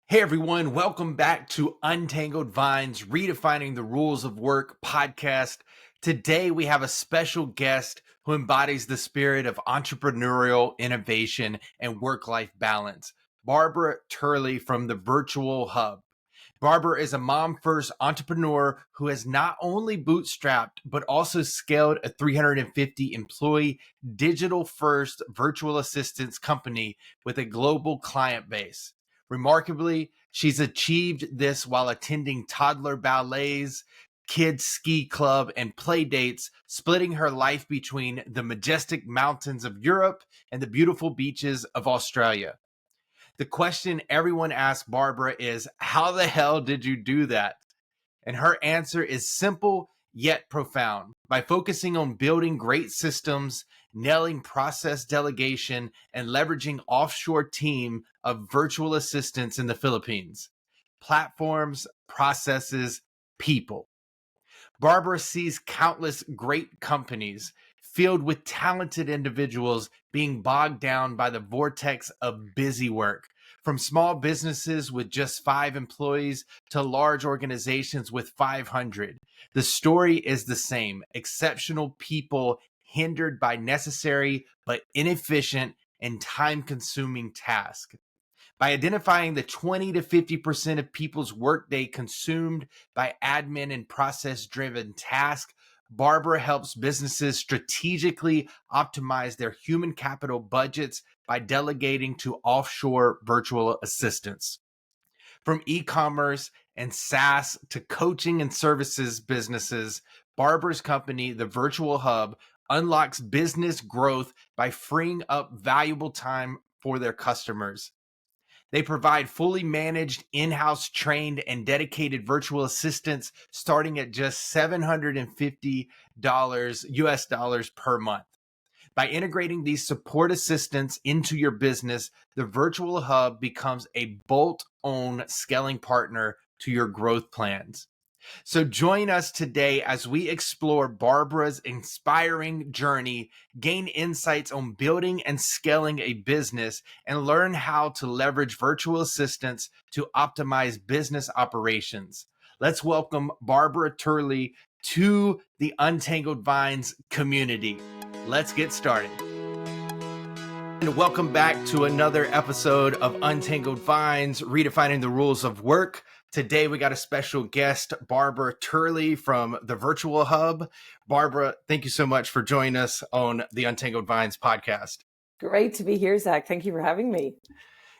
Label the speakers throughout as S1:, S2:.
S1: Hey everyone, welcome back to Untangled Vines, Redefining the Rules of Work podcast. Today we have a special guest who embodies the spirit of entrepreneurial innovation and work-life balance, Barbara Turley from the Virtual Hub. Barbara is a mom-first entrepreneur who has not only bootstrapped, but also scaled a 350-employee digital-first virtual assistance company with a global client base. Remarkably, she's achieved this while attending toddler ballets, kids ski club, and play dates, splitting her life between the majestic mountains of Europe and the beautiful beaches of Australia. The question everyone asks Barbara is, how the hell did you do that? And her answer is simple yet profound. By focusing on building great systems, nailing process delegation, and leveraging offshore team of virtual assistants in the Philippines. Platforms, processes, people. Barbara sees countless great companies filled with talented individuals being bogged down by the vortex of busy work, from small businesses with just 5 employees to large organizations with 500. The story is the same: exceptional people hindered by necessary but inefficient and time-consuming tasks. By identifying the 20 to 50% of people's workday consumed by admin and process-driven tasks, Barbara helps businesses strategically optimize their human capital budgets by delegating to offshore virtual assistants. From e-commerce and SaaS to coaching and services businesses, Barbara's company, the Virtual Hub, unlocks business growth by freeing up valuable time for their customers. They provide fully managed, in-house trained, and dedicated virtual assistants starting at just $750 US dollars per month. By integrating these support assistants into your business, the Virtual Hub becomes a bolt-on scaling partner to your growth plans. So join us today as we explore Barbara's inspiring journey, gain insights on building and scaling a business, and learn how to leverage virtual assistants to optimize business operations. Let's welcome Barbara Turley to the Untangled Vines community. Let's get started. And welcome back to another episode of Untangled Vines, Redefining the Rules of Work. Today, we got a special guest, Barbara Turley from the Virtual Hub. Barbara, thank you so much for joining us on the Untangled Vines podcast.
S2: Great to be here, Zach. Thank you for having me.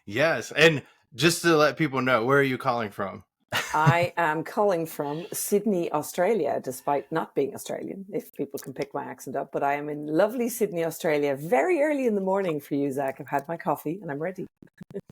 S1: Yes. And just to let people know, where are you calling from?
S2: I am calling from Sydney, Australia, despite not being Australian, if people can pick my accent up. But I am in lovely Sydney, Australia, very early in the morning for you, Zach. I've had my coffee and I'm ready.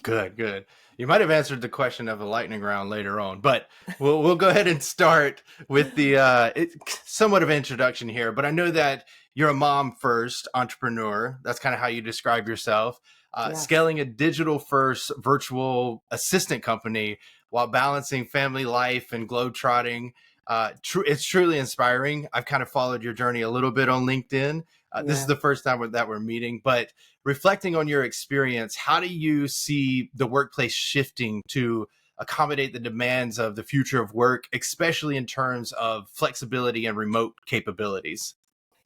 S1: Good. You might have answered the question of the lightning round later on, but we'll go ahead and start with the somewhat of an introduction here. But I know that you're a mom first entrepreneur. That's kind of how you describe yourself.
S2: Yes.
S1: Scaling a digital first virtual assistant company while balancing family life and globetrotting. It's truly inspiring. I've kind of followed your journey a little bit on LinkedIn. This is the first time that we're meeting, but reflecting on your experience, how do you see the workplace shifting to accommodate the demands of the future of work, especially in terms of flexibility and remote capabilities?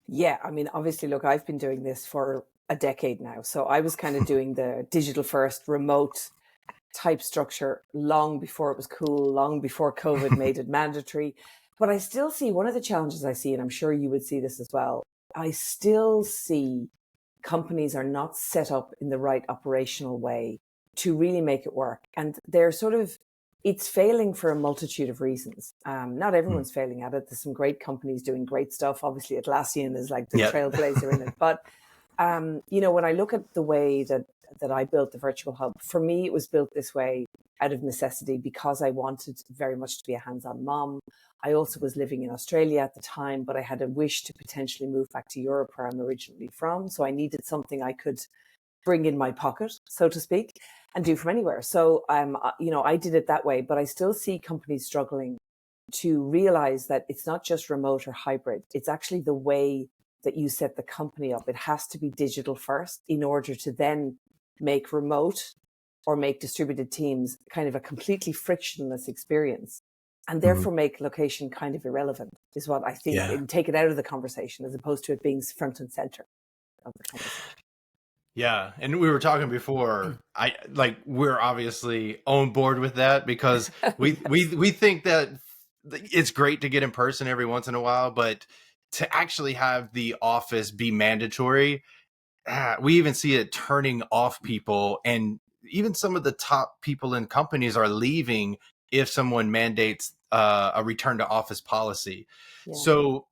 S2: Yeah, I mean, obviously, look, I've been doing this for a decade now. So I was kind of doing the digital first remote type structure long before it was cool, long before COVID made it mandatory. But I still see one of the challenges I see, and I'm sure you would see this as well, I still see companies are not set up in the right operational way to really make it work. And they're it's failing for a multitude of reasons. Not everyone's failing at it. There's some great companies doing great stuff. Obviously, Atlassian is like the trailblazer in it. But, when I look at the way that I built the Virtual Hub, for me, it was built this way out of necessity because I wanted very much to be a hands-on mom. I also was living in Australia at the time, but I had a wish to potentially move back to Europe, where I'm originally from. So I needed something I could bring in my pocket, so to speak, and do from anywhere. So, I did it that way, but I still see companies struggling to realize that it's not just remote or hybrid. It's actually the way that you set the company up. It has to be digital first in order to then make remote or make distributed teams kind of a completely frictionless experience, and
S1: Mhm.
S2: therefore make location kind of irrelevant, is what I think,
S1: Yeah.
S2: and take it out of the conversation as opposed to it being front and center of the conversation.
S1: Yeah, and we were talking before. We're obviously on board with that because we
S2: Yes.
S1: we think that it's great to get in person every once in a while, but to actually have the office be mandatory, we even see it turning off people, and even some of the top people in companies are leaving if someone mandates a return to office policy.
S2: Yeah.
S1: So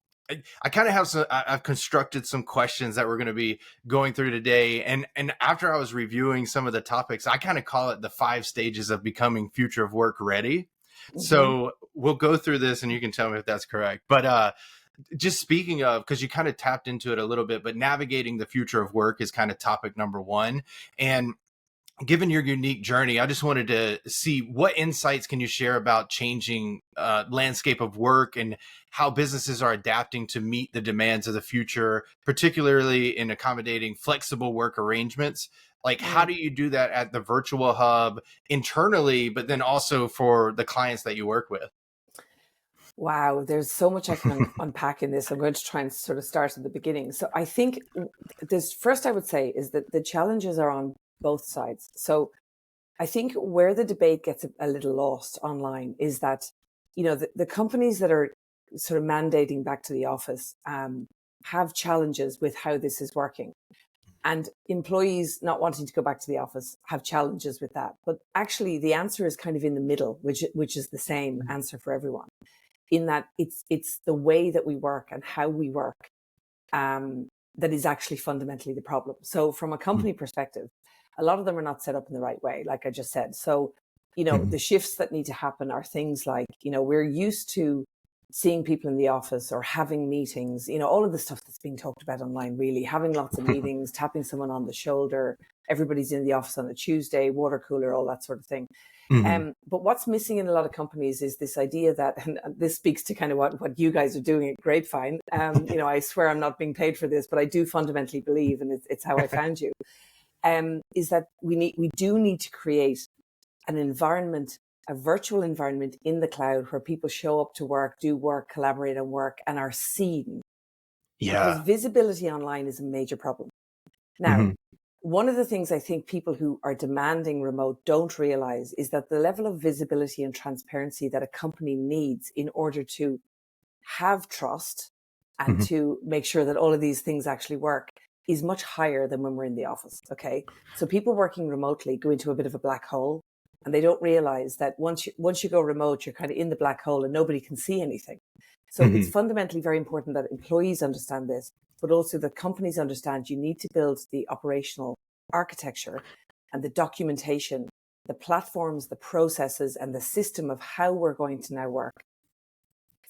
S1: I kind of have I've constructed some questions that we're going to be going through today, and after I was reviewing some of the topics, I kind of call it the 5 stages of becoming future of work ready.
S2: Mm-hmm.
S1: So we'll go through this, and you can tell me if that's correct. But just speaking of, because you kind of tapped into it a little bit, but navigating the future of work is kind of topic number one. And given your unique journey, I just wanted to see what insights can you share about changing landscape of work and how businesses are adapting to meet the demands of the future, particularly in accommodating flexible work arrangements. Like, how
S2: Mm.
S1: do you do that at the virtual hub internally, but then also for the clients that you work with?
S2: Wow, there's so much I can unpack in this. I'm going to try and sort of start at the beginning. So I think this first I would say is that the challenges are on both sides. So I think where the debate gets a little lost online is that, the companies that are sort of mandating back to the office have challenges with how this is working. And employees not wanting to go back to the office have challenges with that. But actually, the answer is kind of in the middle, which is the same answer for everyone, in that it's the way that we work and how we work that is actually fundamentally the problem. So from a company perspective, a lot of them are not set up in the right way, like I just said. So, the shifts that need to happen are things like, we're used to seeing people in the office or having meetings, all of the stuff that's being talked about online, really having lots of meetings, tapping someone on the shoulder, everybody's in the office on a Tuesday, water cooler, all that sort of thing.
S1: Mhm.
S2: But what's missing in a lot of companies is this idea that, and this speaks to kind of what you guys are doing at Grapevine. I swear I'm not being paid for this, but I do fundamentally believe, and it's how I found you, is that we do need to create an environment, a virtual environment in the cloud where people show up to work, do work, collaborate on work, and are seen. Because
S1: Yeah.
S2: visibility online is a major problem. Now,
S1: Mhm.
S2: one of the things I think people who are demanding remote don't realize is that the level of visibility and transparency that a company needs in order to have trust and
S1: Mhm.
S2: to make sure that all of these things actually work is much higher than when we're in the office. Okay. So people working remotely go into a bit of a black hole, and they don't realize that once you go remote, you're kind of in the black hole and nobody can see anything. So it's
S1: Mhm.
S2: fundamentally very important that employees understand this, but also that companies understand you need to build the operational architecture and the documentation, the platforms, the processes, and the system of how we're going to now work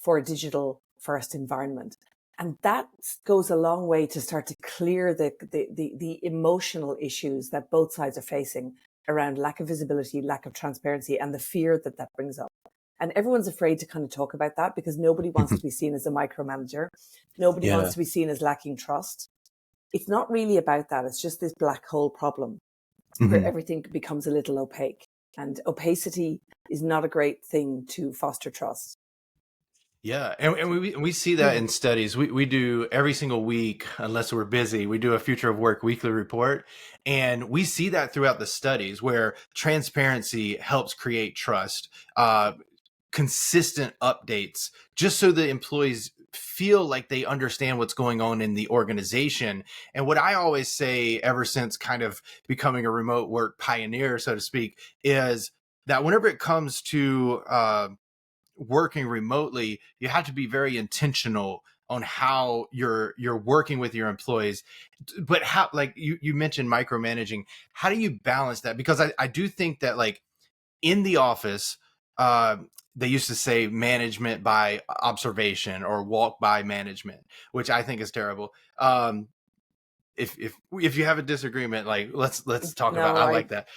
S2: for a digital first environment. And that goes a long way to start to clear the emotional issues that both sides are facing around lack of visibility, lack of transparency, and the fear that that brings up. And everyone's afraid to kind of talk about that because nobody wants
S1: Mhm.
S2: to be seen as a micromanager. Nobody wants
S1: Yeah.
S2: to be seen as lacking trust. It's not really about that. It's just this black hole problem where
S1: Mhm.
S2: everything becomes a little opaque. And opacity is not a great thing to foster trust.
S1: Yeah, and we see that in studies. We do every single week, unless we're busy, we do a future of work weekly report. And we see that throughout the studies where transparency helps create trust, consistent updates, just so the employees feel like they understand what's going on in the organization. And what I always say, ever since kind of becoming a remote work pioneer, so to speak, is that whenever it comes to working remotely, you have to be very intentional on how you're working with your employees. But how, like you mentioned micromanaging, how do you balance that? Because I do think that, like, in the office, uh they used to say management by observation or walk by management, which I think is terrible. If you have a disagreement, like, let's talk about,
S2: No,
S1: I like that.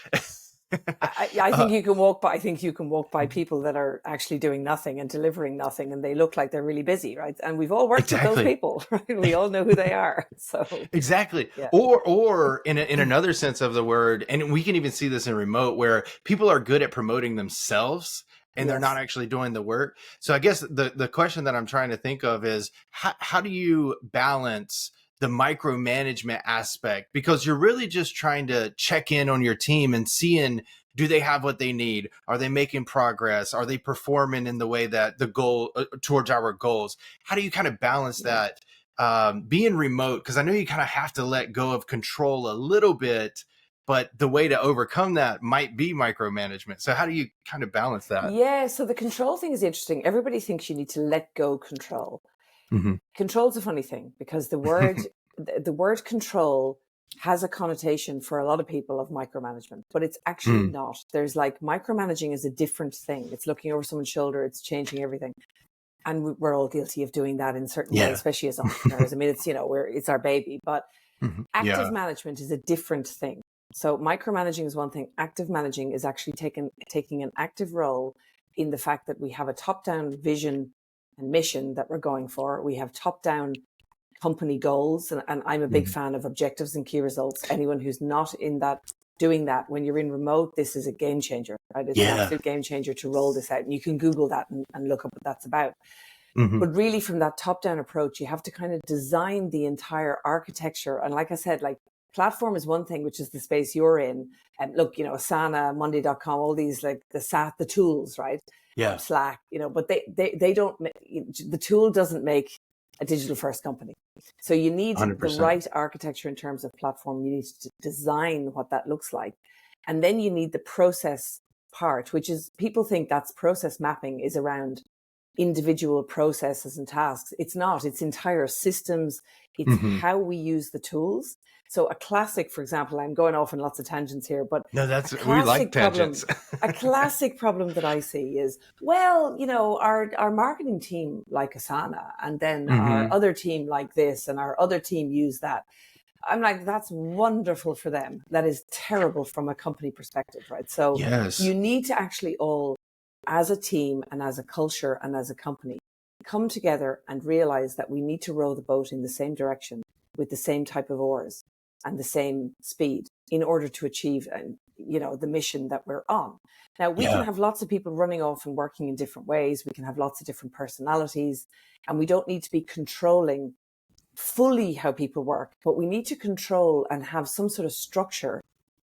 S2: I
S1: Uh,
S2: think you can walk by. I think you can walk by people that are actually doing nothing and delivering nothing, and they look like they're really busy, right? And we've all worked with those
S1: exactly.
S2: people, right? We all know who they are. So,
S1: Exactly.
S2: yeah,
S1: Or in another sense of the word, and we can even see this in remote where people are good at promoting themselves and they're not
S2: yes,
S1: actually doing the work. So I guess the question that I'm trying to think of is how do you balance the micromanagement aspect? Because you're really just trying to check in on your team and seeing, do they have what they need? Are they making progress? Are they performing in the way that the goal towards our goals? How do you kind of balance
S2: yeah.
S1: that being remote? Because I know you kind of have to let go of control a little bit, but the way to overcome that might be micromanagement. So how do you kind of balance that?
S2: Yeah, so the control thing is interesting. Everybody thinks you need to let go control.
S1: Mm-hmm.
S2: Control's a funny thing because the word control has a connotation for a lot of people of micromanagement, but it's actually
S1: Mm.
S2: not. There's like micromanaging is a different thing. It's looking over someone's shoulder, it's changing everything. And we're all guilty of doing that in certain ways,
S1: Yeah.
S2: especially as entrepreneurs. I mean, it's, it's our baby, but
S1: Mhm.
S2: active
S1: Yeah.
S2: management is a different thing. So micromanaging is one thing. Active managing is actually taking an active role in the fact that we have a top-down vision and mission that we're going for. We have top-down company goals, and I'm a big
S1: Mhm.
S2: fan of objectives and key results. Anyone who's not in that doing that when you're in remote, this is a game changer, right? It's an
S1: Yeah.
S2: absolute game changer to roll this out. And you can Google that and look up what that's about.
S1: Hmm.
S2: But really, from that top down approach, you have to kind of design the entire architecture. And like I said, like platform is one thing, which is the space you're in. And look, Asana, Monday.com, all these like the tools, right?
S1: Yeah.
S2: Slack, but they don't, the tool doesn't make a digital first company. So you need the
S1: 100%.
S2: right architecture in terms of platform. You need to design what that looks like. And then you need the process part, which is people think that's process mapping is around individual processes and tasks. It's not, it's entire systems. It's
S1: Hmm.
S2: how we use the tools. So a classic, for example, I'm going off on lots of tangents here, but
S1: No,
S2: a
S1: we like
S2: classic problem,
S1: tangents.
S2: a classic problem that I see is, well, our marketing team like Asana, and then our
S1: Hmm.
S2: other team like this, and our other team use that. I'm like, that's wonderful for them. That is terrible from a company perspective, right? So you
S1: Yes.
S2: need to actually all, as a team and as a culture and as a company, come together and realize that we need to row the boat in the same direction with the same type of oars and the same speed in order to achieve, the mission that we're on. Now, we can
S1: Yeah.
S2: have lots of people running off and working in different ways. We can have lots of different personalities, and we don't need to be controlling fully how people work, but we need to control and have some sort of structure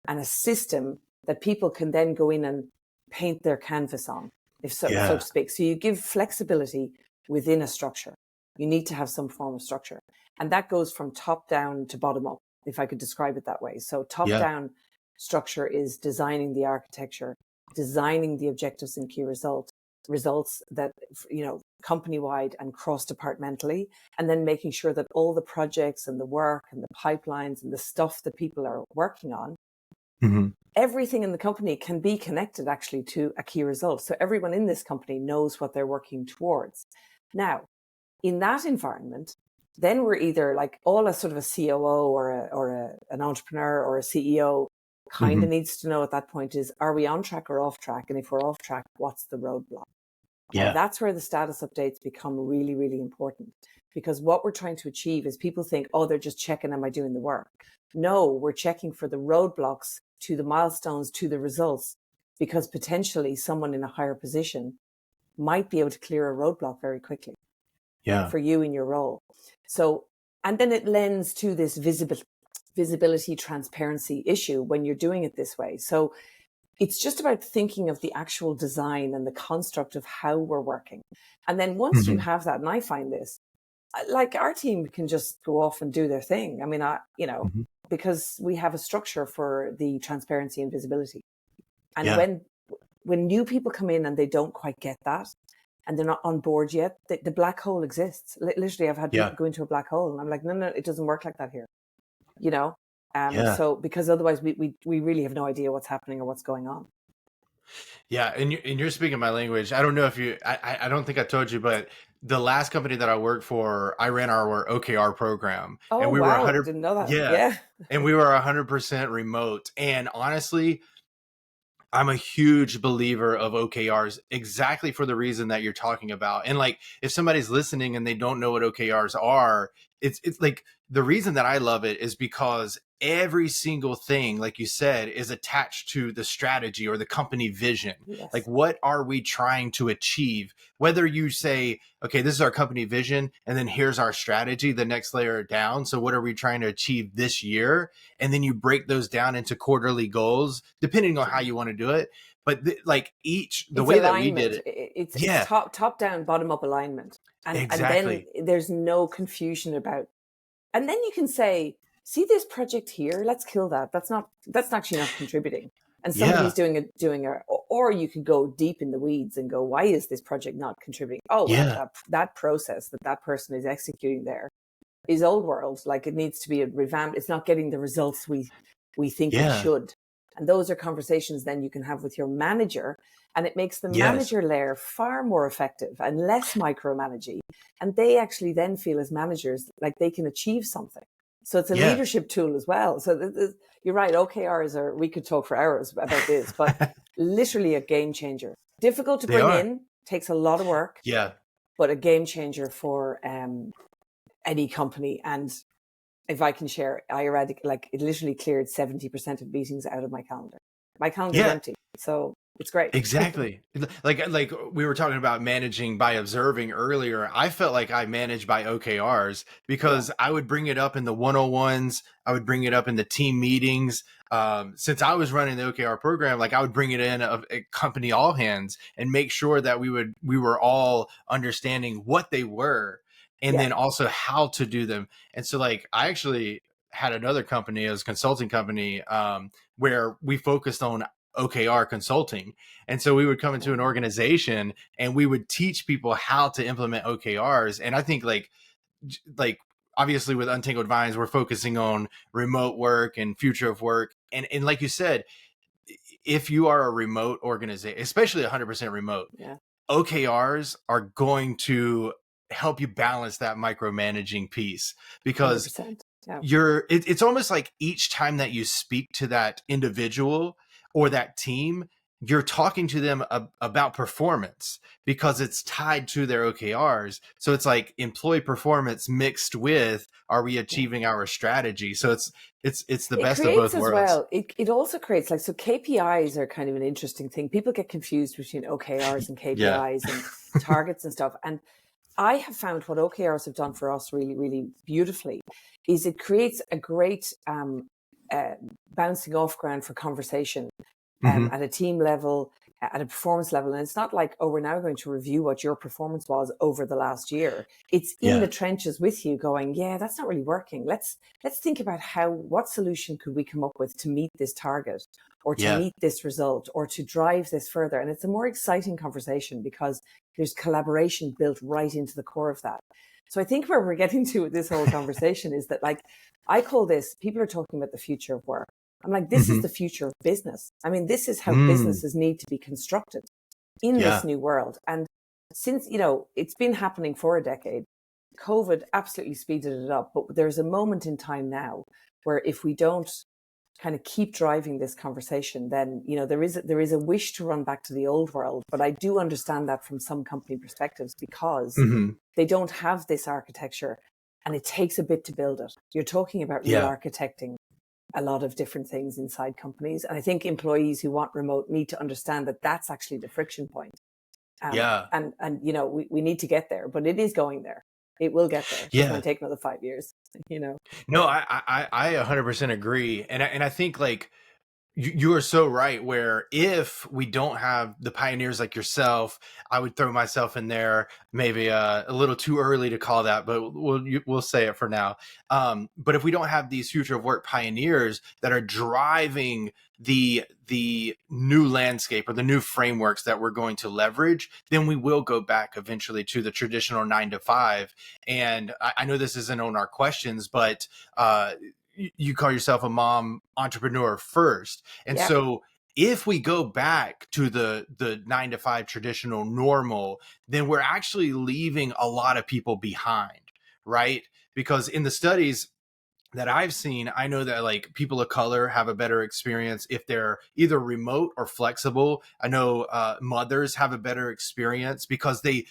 S2: and a system that people can then go in and paint their canvas on, if so
S1: Yeah.
S2: to speak. So you give flexibility within a structure. You need to have some form of structure. And that goes from top down to bottom up, if I could describe it that way. So top
S1: Yeah.
S2: down structure is designing the architecture, designing the objectives and key results that, company wide and cross departmentally, and then making sure that all the projects and the work and the pipelines and the stuff that people are working on,
S1: Hmm.
S2: everything in the company can be connected actually to a key result. So everyone in this company knows what they're working towards. Now, in that environment, then we're either like all a sort of a COO or an entrepreneur or a CEO kind
S1: Hmm.
S2: of needs to know at that point is, are we on track or off track? And if we're off track, what's the roadblock? And
S1: Yeah.
S2: that's where the status updates become really, really important. Because what we're trying to achieve is people think, oh, they're just checking, am I doing the work? No, we're checking for the roadblocks to the milestones, to the results, because potentially someone in a higher position might be able to clear a roadblock very quickly
S1: Yeah.
S2: for you in your role. So, and then it lends to this visibility, transparency issue when you're doing it this way. So it's just about thinking of the actual design and the construct of how we're working. And then once you
S1: Hmm.
S2: have that, and I find this, like our team can just go off and do their thing. I mean,
S1: Hmm.
S2: because we have a structure for the transparency and visibility. And
S1: Yeah.
S2: when new people come in and they don't quite get that, and they're not on board yet, the black hole exists. Literally, I've had
S1: Yeah.
S2: people go into a black hole, and I'm like, no, no, it doesn't work like that here. You know,
S1: Yeah.
S2: so because otherwise we really have no idea what's happening or what's going on.
S1: Yeah, and you're speaking my language. I don't know if you. I don't think I told you, but the last company that I worked for, I ran our OKR program,
S2: Oh
S1: and we were
S2: wow,
S1: 100.
S2: didn't know that.
S1: Yeah,
S2: Yeah.
S1: and we were 100% remote. And honestly, I'm a huge believer of OKRs exactly for the reason that you're talking about. And like, if somebody's listening and they don't know what OKRs are, it's like the reason that I love it is because every single thing, like you said, is attached to the strategy or the company vision. Like,
S2: Yes.
S1: what are we trying to achieve? Whether you say, okay, this is our company vision, and then here's our strategy, the next layer down. So what are we trying to achieve this year? And then you break those down into quarterly goals, depending on how you want to do it. But like the
S2: It's
S1: way that we did
S2: alignment.
S1: it,
S2: It's
S1: yeah,
S2: top down, bottom up alignment, and then
S1: exactly.
S2: there's no confusion about. And then you can say, see this project here, let's kill that. That's actually not contributing. And somebody's
S1: Yeah,
S2: doing or you could go deep in the weeds and go, why is this project not contributing? Oh, well,
S1: yeah,
S2: that process that person is executing there is old world. Like, it needs to be revamped. It's not getting the results we think it
S1: yeah,
S2: should. And those are conversations then you can have with your manager, and it makes the
S1: yes,
S2: manager layer far more effective and less micromanaging. And they actually then feel as managers like they can achieve something. So it's a
S1: yeah.
S2: leadership tool as well. So you're right. OKRs are, we could talk for hours about this, but literally a game changer. Difficult to
S1: They
S2: bring
S1: are.
S2: in, takes a lot of work,
S1: Yeah.
S2: but a game changer for any company. And if I can share, it literally cleared 70% of meetings out of my calendar. My calendar's
S1: Yeah.
S2: empty. So it's great.
S1: Exactly. Like we were talking about managing by observing earlier. I felt like I managed by OKRs
S2: Yeah.
S1: because I would bring it up in the 101s. I would bring it up in the team meetings. Since I was running the OKR program, like I would bring it in a company all hands and make sure that we were all understanding what they were and
S2: Yeah.
S1: then also how to do them. And so like I actually had another company as a consulting company where we focused on OKR consulting. And so we would come into an
S2: Wow.
S1: organization and we would teach people how to implement OKRs. And I think like obviously with Untangled Vines, we're focusing on remote work and future of work. And like you said, if you are a remote organization, especially 100% remote,
S2: Yeah.
S1: OKRs are going to help you balance that micromanaging piece because
S2: 100%. Yeah.
S1: it's almost like each time that you speak to that individual or that team, you're talking to them about performance because it's tied to their OKRs. So it's like employee performance mixed with, are we
S2: Yeah.
S1: achieving our strategy? So it's the
S2: It
S1: best of
S2: creates
S1: both
S2: as
S1: worlds.
S2: well, it also creates, like, so KPIs are kind of an interesting thing. People get confused between OKRs and
S1: Yeah.
S2: KPIs and targets and stuff. And I have found what OKRs have done for us really, really beautifully is it creates a great uh, bouncing off ground for conversation
S1: Hmm.
S2: at a team level, at a performance level. And it's not like, oh, we're now going to review what your performance was over the last year. It's in the
S1: Yeah.
S2: trenches with you going, yeah, that's not really working. Let's think about what solution could we come up with to meet this target or to
S1: Yeah.
S2: meet this result or to drive this further. And it's a more exciting conversation because there's collaboration built right into the core of that. So I think where we're getting to with this whole conversation is that, like, I call this, people are talking about the future of work. I'm like, this is
S1: Hmm.
S2: the future of business. I mean, this is how
S1: Mm.
S2: businesses need to be constructed in this
S1: Yeah.
S2: new world. And since, it's been happening for a decade, COVID absolutely speeded it up. But there's a moment in time now where if we don't kind of keep driving this conversation, then, there is a wish to run back to the old world. But I do understand that from some company perspectives because
S1: Hmm.
S2: they don't have this architecture and it takes a bit to build it. You're talking about
S1: Yeah.
S2: re-architecting a lot of different things inside companies. And I think employees who want remote need to understand that that's actually the friction point.
S1: Yeah.
S2: We need to get there, but it is going there. It will get there. It's just going
S1: Yeah.
S2: to take another 5 years,
S1: No, I 100% agree. And I think like you are so right. Where if we don't have the pioneers like yourself, I would throw myself in there. Maybe a little too early to call that, but we'll say it for now. But if we don't have these future of work pioneers that are driving the new landscape or the new frameworks that we're going to leverage, then we will go back eventually to the traditional 9 to 5. And I know this isn't on our questions, but you call yourself a mom entrepreneur first. And
S2: Yeah.
S1: so if we go back to the 9 to 5 traditional normal, then we're actually leaving a lot of people behind, right? Because in the studies, that I've seen, I know that like people of color have a better experience if they're either remote or flexible. I know mothers have a better experience because they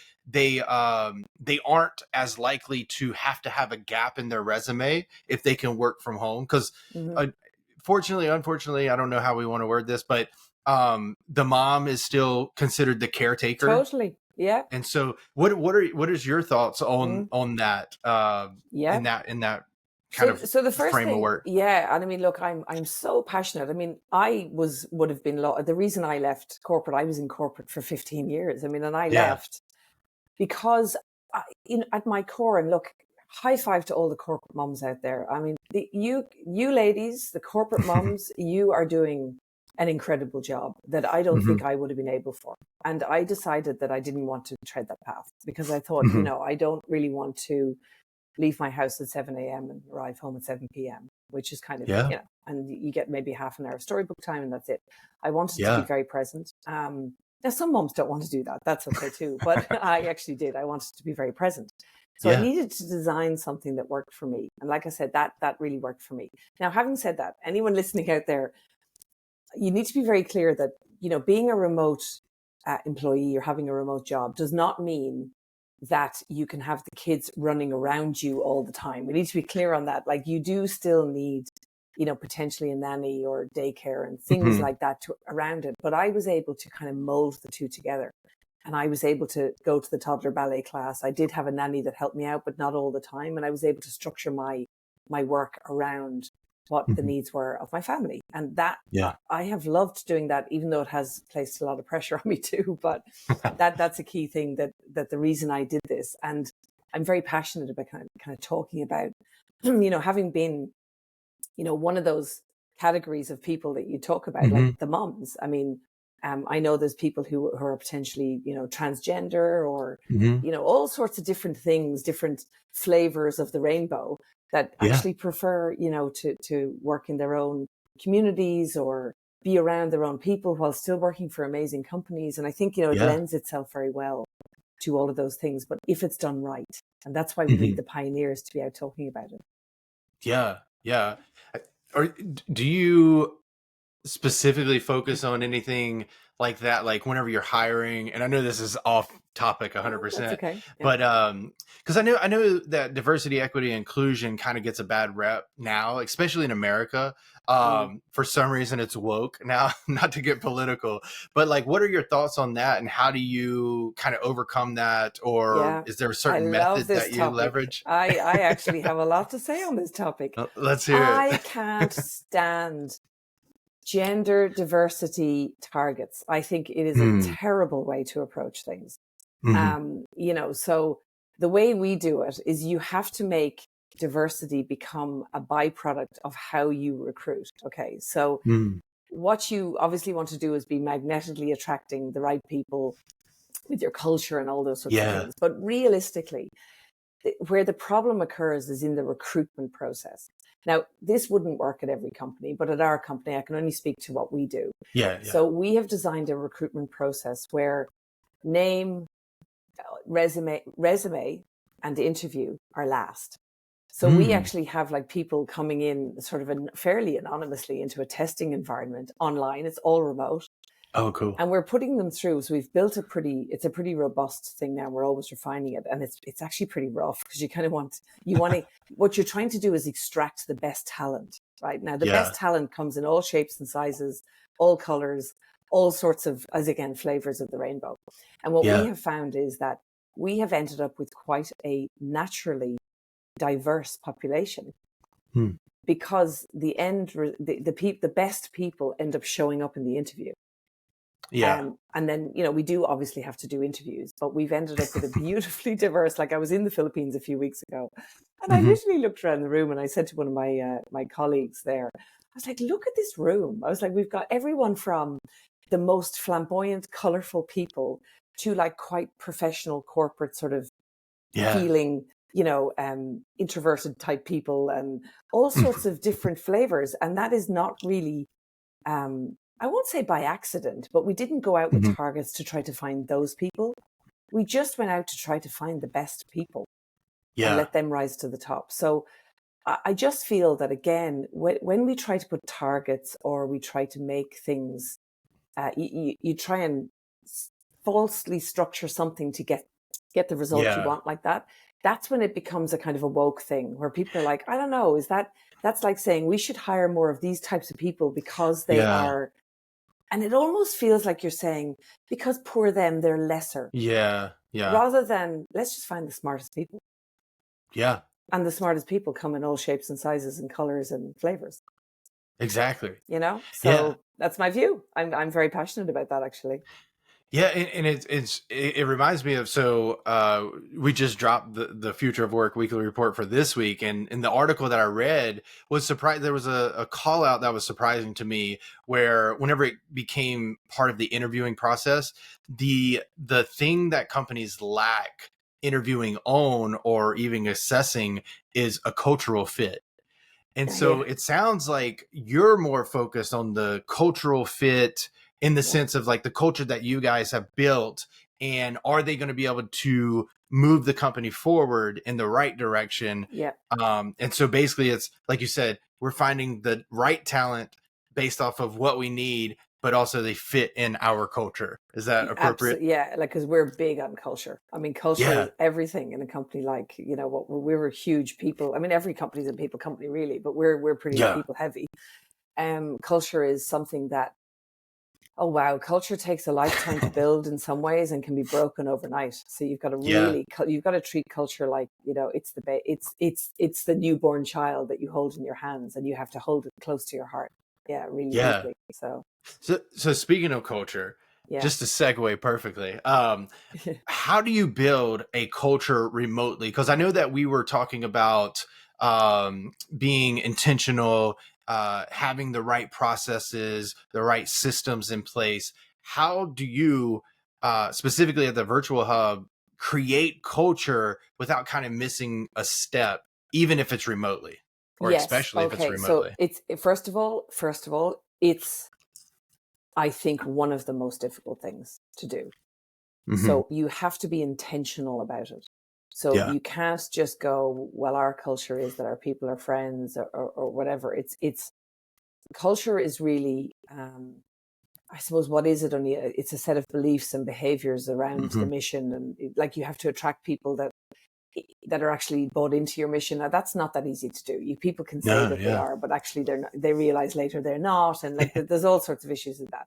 S1: aren't as likely to have a gap in their resume if they can work from home. Because
S2: Hmm.
S1: fortunately, unfortunately, I don't know how we want to word this, but the mom is still considered the caretaker.
S2: Totally. Yeah.
S1: And so, what is your thoughts
S2: Mm.
S1: on that
S2: Yeah.
S1: in that kind
S2: So,
S1: of
S2: so the first
S1: frame of
S2: thing,
S1: work?
S2: yeah, and I mean, look, I'm so passionate. I mean, would have been the reason I left corporate. I was in corporate for 15 years. I mean, and I
S1: Yeah.
S2: left because at my core, and look, high five to all the corporate moms out there. I mean, you ladies, the corporate moms, you are doing an incredible job that I don't
S1: Hmm.
S2: think I would have been able for. And I decided that I didn't want to tread that path because I thought,
S1: Hmm.
S2: I don't really want to leave my house at 7 a.m. and arrive home at 7 p.m., which is kind of,
S1: Yeah.
S2: and you get maybe half an hour storybook time and that's it. I wanted to be
S1: Yeah.
S2: very present. Now, some moms don't want to do that. That's okay too. But I actually did. I wanted to be very present. So I
S1: Yeah.
S2: needed to design something that worked for me. And like I said, that really worked for me. Now, having said that, anyone listening out there, you need to be very clear that, being a remote employee or having a remote job does not mean that you can have the kids running around you all the time. We need to be clear on that. Like, you do still need, potentially a nanny or daycare and things
S1: Hmm.
S2: like that around it. But I was able to kind of mold the two together. And I was able to go to the toddler ballet class. I did have a nanny that helped me out, but not all the time. And I was able to structure my work around what the
S1: Hmm.
S2: needs were of my family. And that
S1: Yeah.
S2: I have loved doing that, even though it has placed a lot of pressure on me too. But that's a key thing that the reason I did this. And I'm very passionate about kind of talking about, having been, one of those categories of people that you talk about, like
S1: Hmm.
S2: the moms. I mean, I know there's people who are potentially, transgender or,
S1: Hmm.
S2: all sorts of different things, different flavors of the rainbow that
S1: Yeah.
S2: actually prefer, to work in their own communities or be around their own people while still working for amazing companies. And I think, it
S1: Yeah.
S2: lends itself very well to all of those things, but if it's done right. And that's why we need
S1: Hmm.
S2: the pioneers to be out talking about it.
S1: Yeah. Yeah. Or do you specifically focus on anything like that, like whenever you're hiring? And I know this is off topic
S2: Oh, that's
S1: 100%,
S2: okay. Yeah.
S1: but because I know that diversity, equity, and inclusion kind of gets a bad rep now, especially in America.
S2: Mm.
S1: For some reason it's woke now. Not to get political, but like, what are your thoughts on that, and how do you kind of overcome that, or
S2: Yeah,
S1: is there a
S2: I
S1: certain
S2: love
S1: method
S2: this
S1: that you
S2: topic.
S1: leverage?
S2: I actually have a lot to say on this topic.
S1: Let's hear
S2: I
S1: it.
S2: can't stand gender diversity targets. I think it is a
S1: Hmm.
S2: terrible way to approach things.
S1: Hmm.
S2: So the way we do it is you have to make diversity become a byproduct of how you recruit. Okay. So
S1: Hmm.
S2: what you obviously want to do is be magnetically attracting the right people with your culture and all those sorts of
S1: Yeah.
S2: things. But realistically, where the problem occurs is in the recruitment process. Now, this wouldn't work at every company, but at our company, I can only speak to what we do.
S1: Yeah. Yeah.
S2: So we have designed a recruitment process where name, resume, and interview are last. So we
S1: Hmm.
S2: actually have like people coming in sort of fairly anonymously into a testing environment online. It's all remote.
S1: Oh, cool.
S2: And we're putting them through. So we've built it's a pretty robust thing now. We're always refining it. And it's actually pretty rough because you kind of what you're trying to do is extract the best talent, right? Now, the
S1: Yeah.
S2: best talent comes in all shapes and sizes, all colors, all sorts of, as again, flavors of the rainbow. And what we
S1: Yeah.
S2: have found is that we have ended up with quite a naturally diverse population
S1: Hmm.
S2: because the best people end up showing up in the interview.
S1: Yeah.
S2: And then, we do obviously have to do interviews, but we've ended up with a beautifully diverse, like I was in the Philippines a few weeks ago and I
S1: Hmm.
S2: literally looked around the room and I said to one of my colleagues there, I was like, look at this room. I was like, we've got everyone from the most flamboyant, colorful people to like quite professional corporate sort of
S1: Yeah.
S2: feeling, introverted type people and all sorts of different flavors. And that is not really, I won't say by accident, but we didn't go out with
S1: Hmm.
S2: targets to try to find those people. We just went out to try to find the best people and
S1: Yeah.
S2: let them rise to the top. So I just feel that, again, when we try to put targets or we try to make things, you try and falsely structure something to get the result you
S1: Yeah.
S2: want like that. That's when it becomes a kind of a woke thing where people are like, I don't know, that's like saying we should hire more of these types of people because they
S1: Yeah.
S2: are, and it almost feels like you're saying because poor them, they're lesser,
S1: Yeah. Yeah.
S2: rather than let's just find the smartest people.
S1: Yeah.
S2: And the smartest people come in all shapes and sizes and colors and flavors,
S1: Exactly. Yeah.
S2: So that's my view. I'm very passionate about that, actually.
S1: Yeah, and it reminds me of, we just dropped the Future of Work weekly report for this week, and in the article that I read was surprised. There was a call out that was surprising to me, where whenever it became part of the interviewing process, the thing that companies lack interviewing on or even assessing is a cultural fit. And so
S2: Yeah,
S1: it sounds like you're more focused on the cultural fit, in the
S2: yeah,
S1: sense of like the culture that you guys have built, and are they going to be able to move the company forward in the right direction?
S2: yeah.
S1: And so basically it's like you said, we're finding the right talent based off of what we need, but also they fit in our culture. Is that appropriate?
S2: Absolutely, yeah. Like, because we're big on culture. I mean, culture is
S1: Yeah.
S2: everything in a company. Like, what we're huge people. I mean, every company's a people company, really, but we're pretty
S1: Yeah.
S2: people heavy. Culture is something that, oh wow, culture takes a lifetime to build in some ways and can be broken overnight. So you've got to
S1: Yeah.
S2: you've got to treat culture like, it's it's the newborn child that you hold in your hands, and you have to hold it close to your heart. Yeah, really
S1: Yeah.
S2: deeply. So
S1: So speaking of culture,
S2: yeah.
S1: just to segue perfectly, how do you build a culture remotely? Because I know that we were talking about being intentional, having the right processes, the right systems in place. How do you, specifically at the virtual hub, create culture without kind of missing a step, even if it's remotely, or
S2: Yes.
S1: especially if it's
S2: Okay. So
S1: remotely?
S2: it's first of all, it's, I think, one of the most difficult things to do.
S1: Hmm.
S2: So you have to be intentional about it. So
S1: Yeah.
S2: you can't just go, well, our culture is that our people are friends, or whatever. It's culture is really, I suppose, what is it? Only it's a set of beliefs and behaviors around the
S1: Hmm.
S2: mission, and like you have to attract people that are actually bought into your mission. Now, that's not that easy to do. People can say
S1: No.
S2: that they
S1: Yeah.
S2: are, but actually they're not, they realize later they're not, and like there's all sorts of issues with that.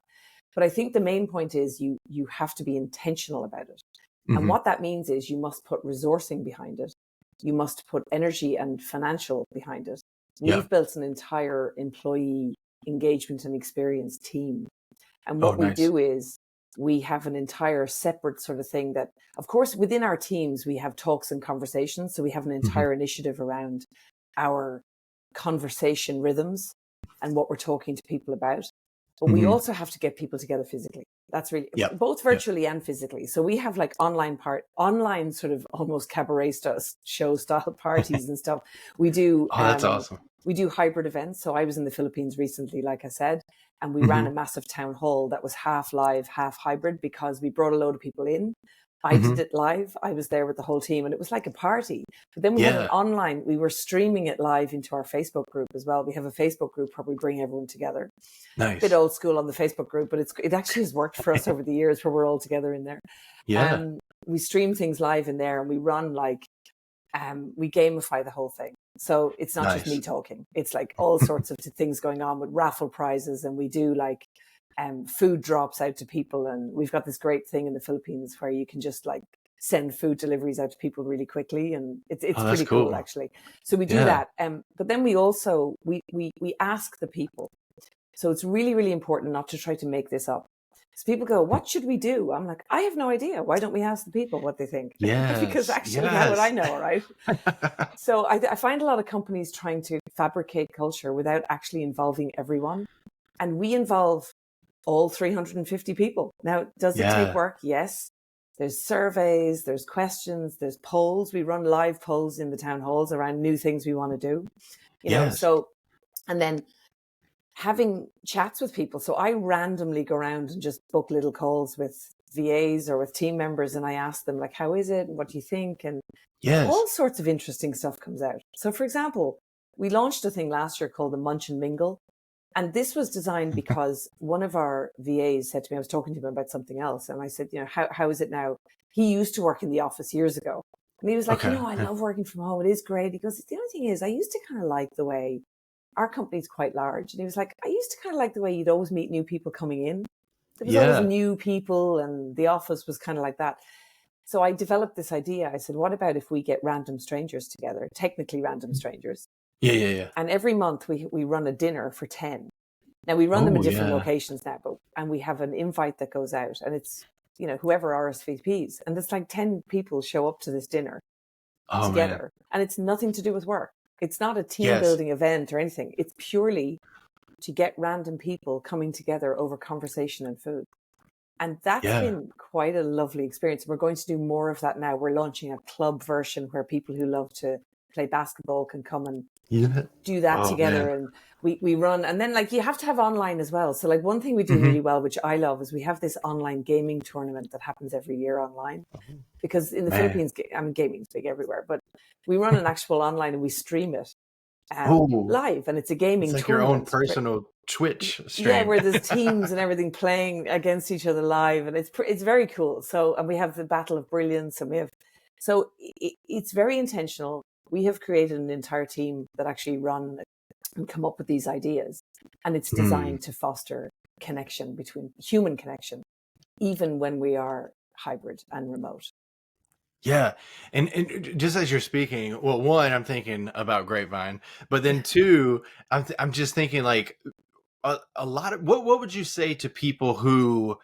S2: But I think the main point is you have to be intentional about it. And
S1: Hmm.
S2: what that means is you must put resourcing behind it. You must put energy and financial behind it.
S1: Yeah.
S2: We've built an entire employee engagement and experience team. And
S1: Oh,
S2: what we
S1: nice.
S2: do is we have an entire separate sort of thing that, of course, within our teams, we have talks and conversations. So we have an
S1: Hmm.
S2: entire initiative around our conversation rhythms and what we're talking to people about. But we
S1: Hmm.
S2: also have to get people together physically. That's really
S1: Yep.
S2: both
S1: Yep.
S2: virtually and physically. So we have like online sort of almost cabaret show style parties and stuff. We do
S1: Oh, that's awesome.
S2: hybrid events. So I was in the Philippines recently, like I said, and we ran
S1: Hmm.
S2: a massive town hall that was half live, half hybrid, because we brought a load of people in. I
S1: Hmm.
S2: did it live. I was there with the whole team, and it was like a party. But then we had an
S1: Yeah.
S2: online, we were streaming it live into our Facebook group as well. We have a Facebook group where we bring everyone together. Bit
S1: Nice.
S2: old school on the Facebook group, but it actually has worked for us over the years where we're all together in there.
S1: Yeah.
S2: We stream things live in there, and we run like, we gamify the whole thing. So it's not just me
S1: Nice.
S2: talking. It's like all sorts of things going on with raffle prizes, and we do like food drops out to people. And we've got this great thing in the Philippines where you can just like send food deliveries out to people really quickly, and it's
S1: Oh, that's
S2: pretty cool,
S1: cool.
S2: actually. So we do
S1: Yeah.
S2: that. But then we also we ask the people. So it's really, really important not to try to make this up. So people go, what should we do? I'm like, I have no idea. Why don't we ask the people what they think? Because
S1: Yes.
S2: actually, how would I
S1: Yes.
S2: know, right? So I find a lot of companies trying to fabricate culture without actually involving everyone. And we involve all 350 people. Now, does it take
S1: Yeah.
S2: work? Yes. There's surveys, there's questions, there's polls. We run live polls in the town halls around new things we want to do,
S1: Yes.
S2: so, and then having chats with people. So I randomly go around and just book little calls with VAs or with team members, and I ask them, like, how is it? And what do you think? And
S1: Yes.
S2: all sorts of interesting stuff comes out. So, for example, we launched a thing last year called the Munch and Mingle. And this was designed because one of our VAs said to me, I was talking to him about something else. And I said, how is it now? He used to work in the office years ago. And he was like,
S1: Okay.
S2: I love working from home. It is great. He goes, the only thing is I used to kind of like the way our company's quite large. And he was like, I used to kind of like the way you'd always meet new people coming in. There was always new people and the office was kind of like that. So I developed this idea. I said, what about if we get random strangers together, technically random strangers?
S1: Yeah.
S2: And every month we run a dinner for 10. Now we run them in different locations now, and we have an invite that goes out, and it's, whoever RSVPs, and it's like 10 people show up to this dinner together. Man. And it's nothing to do with work. It's not a team building event or anything. It's purely to get random people coming together over conversation and food. And that's been quite a lovely experience. We're going to do more of that now. We're launching a club version where people who love to play basketball can come and do that together. Man. And we run, and then like you have to have online as well. So like one thing we do really well, which I love, is we have this online gaming tournament that happens every year online, because in the Philippines, I mean, gaming's big everywhere, but we run an actual online and we stream it live, and it's a gaming
S1: it's like
S2: tournament.
S1: Your own personal Twitch stream.
S2: Yeah, where there's teams and everything playing against each other live, and it's very cool. So, and we have the Battle of Brilliance, and it's very intentional. We have created an entire team that actually run and come up with these ideas, and it's designed to foster human connection, even when we are hybrid and remote.
S1: Yeah. And just as you're speaking, well, one, I'm thinking about Grapevine, but then two, I'm just thinking like a lot of, what would you say to people who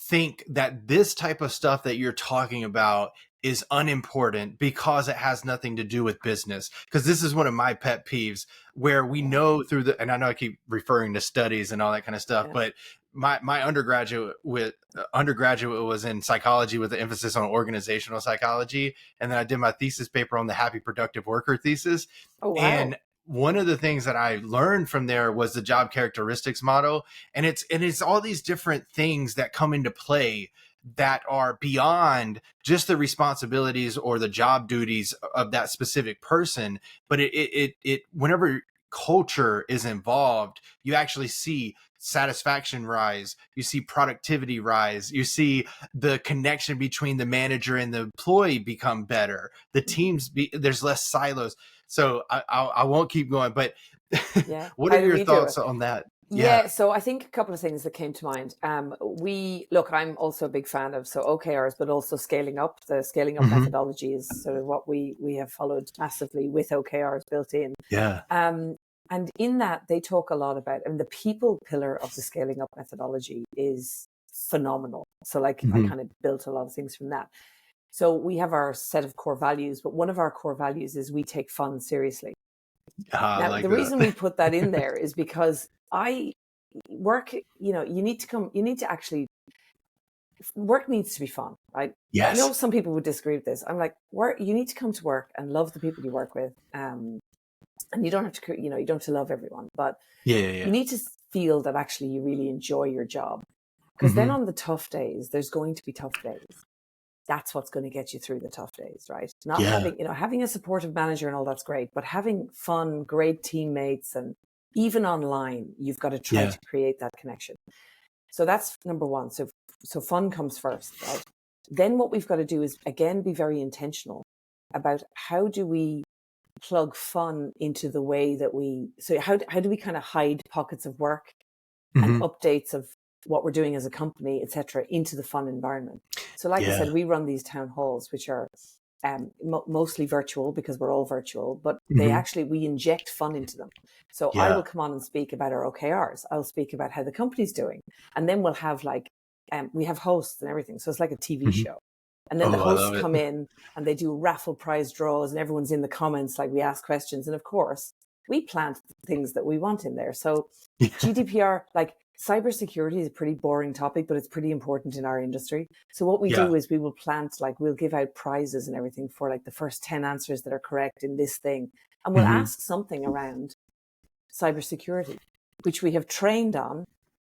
S1: think that this type of stuff that you're talking about is unimportant because it has nothing to do with business? Because this is one of my pet peeves, where we know and I know I keep referring to studies and all that kind of stuff, but my undergraduate was in psychology with an emphasis on organizational psychology. And then I did my thesis paper on the happy productive worker thesis. Oh, wow. And one of the things that I learned from there was the job characteristics model. And it's all these different things that come into play that are beyond just the responsibilities or the job duties of that specific person. But it whenever culture is involved, you actually see satisfaction rise, you see productivity rise, you see the connection between the manager and the employee become better, the teams there's less silos. So I won't keep going, but what are your thoughts on that?
S2: Yeah, so I think a couple of things that came to mind. I'm also a big fan of OKRs, but also scaling up. The scaling up methodology is sort of what we have followed massively with OKRs built in.
S1: Yeah.
S2: And in that, they talk a lot about, the people pillar of the scaling up methodology is phenomenal. So I kind of built a lot of things from that. So we have our set of core values, but one of our core values is we take fun seriously. Now, the reason we put that in there is because work needs to be fun, right?
S1: Yes.
S2: I know some people would disagree with this. I'm like, you need to come to work and love the people you work with. And you don't have to, you don't have to love everyone, but you need to feel that actually you really enjoy your job. Because then on the tough days, there's going to be tough days. That's what's going to get you through the tough days, right? Not having a supportive manager and all that's great, but having fun, great teammates, and even online, you've got to try to create that connection. So that's number one. So fun comes first, right? Then what we've got to do is, again, be very intentional about how do we plug fun into the way that how do we kind of hide pockets of work and updates of what we're doing as a company, etc., into the fun environment. So like I said, we run these town halls, which are mostly virtual because we're all virtual, but we inject fun into them. So I will come on and speak about our OKRs. I'll speak about how the company's doing. And then we'll have we have hosts and everything. So it's like a TV show. And then the hosts come in and they do raffle prize draws and everyone's in the comments, we ask questions. And of course, we plant things that we want in there. So GDPR, cybersecurity is a pretty boring topic, but it's pretty important in our industry. So what we do is we will plant, we'll give out prizes and everything for the first 10 answers that are correct in this thing. And we'll ask something around cybersecurity, which we have trained on.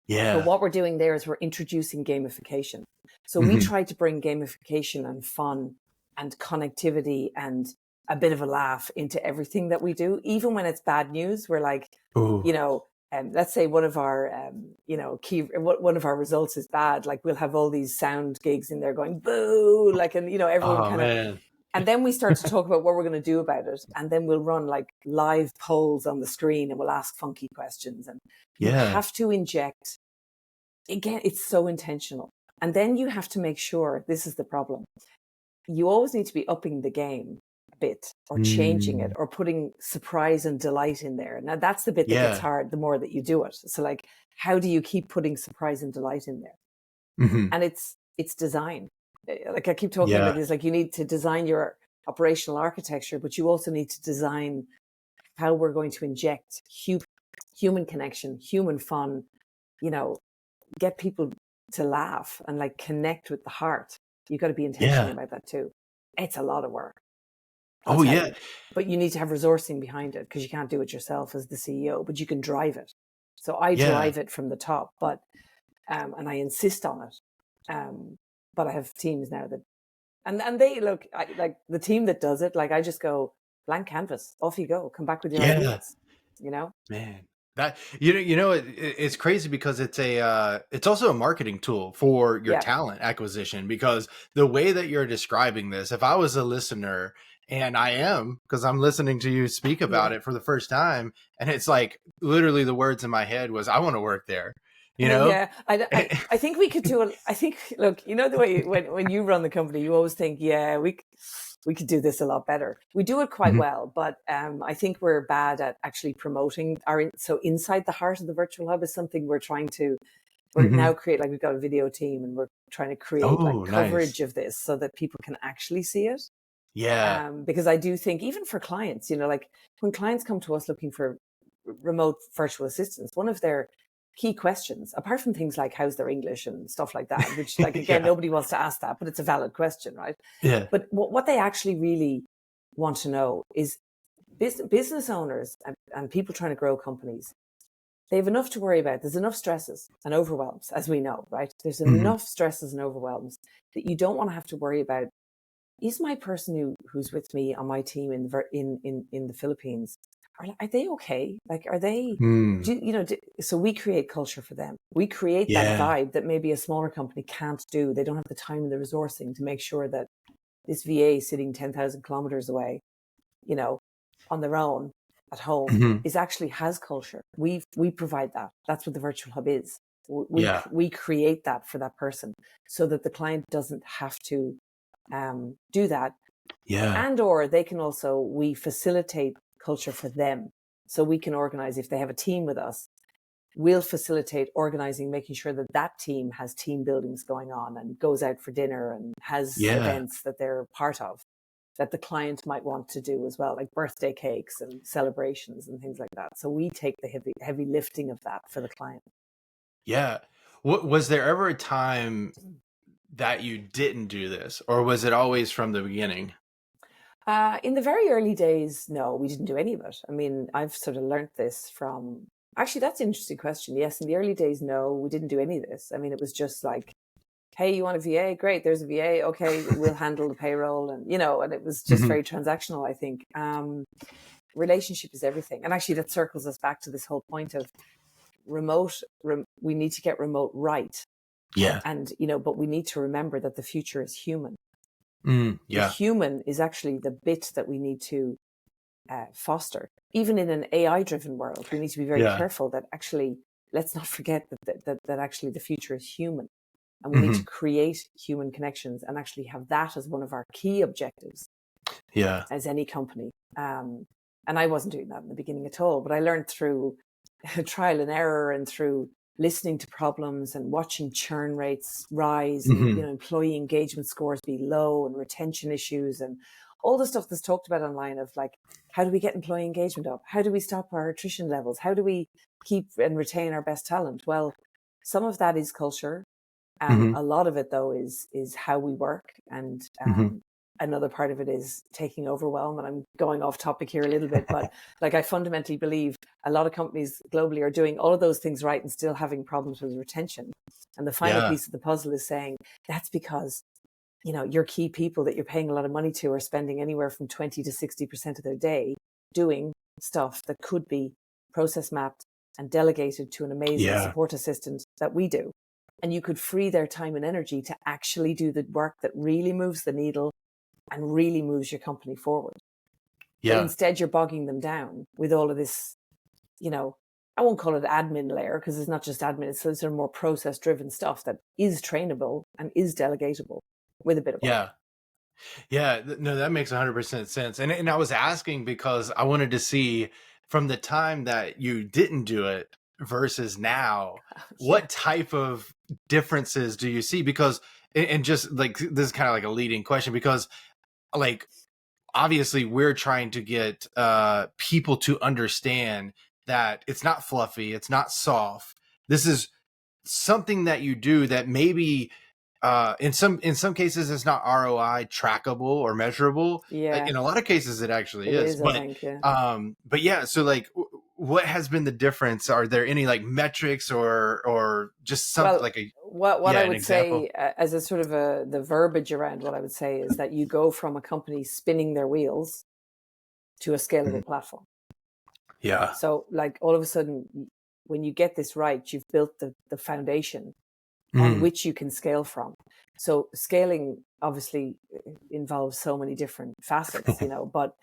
S2: Yeah. But what we're doing there is we're introducing gamification. So we try to bring gamification and fun and connectivity and a bit of a laugh into everything that we do, even when it's bad news. We're like,
S1: Ooh.
S2: let's say one of our, one of our results is bad. Like we'll have all these sound gigs in there going boo, like, and everyone
S1: Oh
S2: kind of,
S1: man.
S2: and then we start to talk about what we're going to do about it, and then we'll run like live polls on the screen, and we'll ask funky questions, and you
S1: Yeah.
S2: have to inject. Again, it's so intentional, and then you have to make sure. This is the problem. You always need to be upping the game bit or changing it or putting surprise and delight in there. Now that's the bit that gets hard the more that you do it. So like, how do you keep putting surprise and delight in there? And it's design. Like I keep talking about this, like you need to design your operational architecture, but you also need to design how we're going to inject human connection, human fun, get people to laugh and like connect with the heart. You've got to be intentional about that too. It's a lot of work. I'll tell you. But you need to have resourcing behind it, because you can't do it yourself as the CEO, but you can drive it. So I drive it from the top, but and I insist on it. But I have teams now that, and they look like the team that does it. Like I just go blank canvas, off you go, come back with your ideas.
S1: Man. That it's crazy because it's also a marketing tool for your talent acquisition, because the way that you're describing this, if I was a listener, and I am, because I'm listening to you speak about it for the first time, and it's like literally the words in my head was, I want to work there.
S2: I think we could do it. I think, look, the way when you run the company, you always think, we could do this a lot better. We do it quite well, but I think we're bad at actually promoting so inside the heart of the virtual hub is something we're trying to, now create, like we've got a video team and we're trying to create coverage of this so that people can actually see it. Because I do think even for clients, like when clients come to us looking for remote virtual assistants, one of their key questions, apart from things like how's their English and stuff like that, which like, again, nobody wants to ask that, but it's a valid question, right? But what they actually really want to know is business owners and people trying to grow companies, they have enough to worry about. There's enough stresses and overwhelms, as we know, right? There's enough stresses and overwhelms that you don't want to have to worry about, is my person who's with me on my team in the Philippines, are they okay? Like, are they, so we create culture for them. We create that vibe that maybe a smaller company can't do. They don't have the time and the resourcing to make sure that this VA sitting 10,000 kilometers away, on their own at home is actually has culture. We provide that. That's what the virtual hub is. We create that for that person so that the client doesn't have to do that. And or they can also, we facilitate culture for them. So we can organize, if they have a team with us, we'll facilitate organizing, making sure that that team has team buildings going on and goes out for dinner and has events that they're part of, that the client might want to do as well, like birthday cakes and celebrations and things like that. So we take the heavy lifting of that for the client.
S1: Was there ever a time that you didn't do this, or was it always from the beginning?
S2: In the very early days, no, we didn't do any of it. I mean, I've sort of learnt this from, actually, that's an interesting question. Yes, in the early days, no, we didn't do any of this. I mean, it was just like, hey, you want a VA? Great, there's a VA. Okay, we'll handle the payroll. And, and it was just very transactional, I think. Relationship is everything. And actually, that circles us back to this whole point of remote. We need to get remote right. And, but we need to remember that the future is human. The human is actually the bit that we need to foster. Even in an AI-driven world, we need to be very careful that actually, let's not forget that actually the future is human. And we need to create human connections and actually have that as one of our key objectives as any company. And I wasn't doing that in the beginning at all, but I learned through trial and error and through listening to problems and watching churn rates rise, and, employee engagement scores be low and retention issues and all the stuff that's talked about online of like, how do we get employee engagement up? How do we stop our attrition levels? How do we keep and retain our best talent? Well, some of that is culture. A lot of it, though, is how we work. And another part of it is taking overwhelm. And I'm going off topic here a little bit, but like I fundamentally believe a lot of companies globally are doing all of those things right and still having problems with retention. And the final piece of the puzzle is saying that's because your key people that you're paying a lot of money to are spending anywhere from 20 to 60% of their day doing stuff that could be process mapped and delegated to an amazing
S1: Yeah.
S2: support assistant that we do. And you could free their time and energy to actually do the work that really moves the needle and really moves your company forward. But
S1: Yeah.
S2: instead, you're bogging them down with all of this, I won't call it admin layer, because it's not just admin. It's sort of more process driven stuff that is trainable and is delegatable with a bit of both.
S1: Yeah. Yeah. No, that makes 100% sense. And I was asking because I wanted to see from the time that you didn't do it versus now,
S2: Yeah.
S1: what type of differences do you see? Because, and just like, this is kind of like a leading question, because like, obviously we're trying to get people to understand that it's not fluffy, it's not soft. This is something that you do that maybe in some cases it's not ROI trackable or measurable.
S2: Yeah.
S1: In a lot of cases it actually
S2: It
S1: is.
S2: is, I think, yeah.
S1: But yeah, so like what has been the difference? Are there any like metrics or just something
S2: Well,
S1: like a
S2: what I
S1: an
S2: would
S1: example?
S2: say as a sort of the verbiage around what I would say is that you go from a company spinning their wheels to a scalable
S1: Mhm.
S2: platform.
S1: Yeah.
S2: So like all of a sudden, when you get this right, you've built the foundation on
S1: Mm.
S2: which you can scale from. So scaling obviously involves so many different facets, but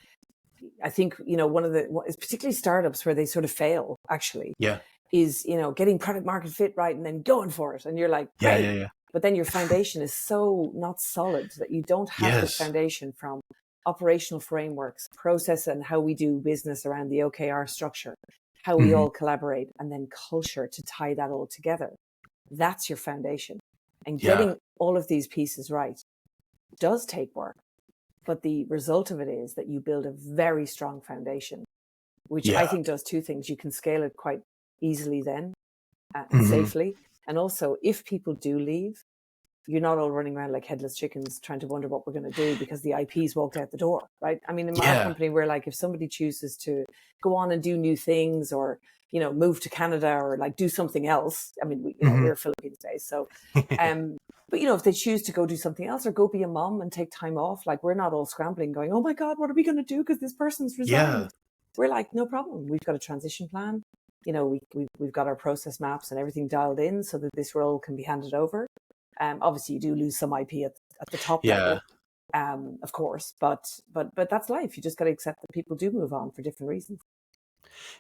S2: I think, one of the, particularly startups where they sort of fail actually
S1: Yeah.
S2: is, getting product market fit right and then going for it. And you're like,
S1: Yeah.
S2: great.
S1: Yeah. Yeah.
S2: But then your foundation is so not solid that you don't have this
S1: Yes.
S2: foundation from operational frameworks, process and how we do business around the OKR structure, how we
S1: Mhm.
S2: all collaborate, and then culture to tie that all together. That's your foundation. And
S1: Yeah.
S2: getting all of these pieces right does take work. But the result of it is that you build a very strong foundation, which I
S1: Yeah.
S2: think does two things. You can scale it quite easily then and
S1: Mhm.
S2: safely. And also, if people do leave, you're not all running around like headless chickens trying to wonder what we're going to do because the IP's walked out the door, right? I mean, in our
S1: Yeah.
S2: company, we're like, if somebody chooses to go on and do new things or, move to Canada or like do something else. I mean,
S1: Mhm.
S2: we're Philippines based. So, but if they choose to go do something else or go be a mom and take time off, like we're not all scrambling going, oh my God, what are we going to do? Because this person's
S1: Yeah.
S2: resigned. We're like, no problem. We've got a transition plan. We've got our process maps and everything dialed in so that this role can be handed over. Obviously, you do lose some IP at the top
S1: Yeah.
S2: level, of course, but that's life. You just got to accept that people do move on for different reasons.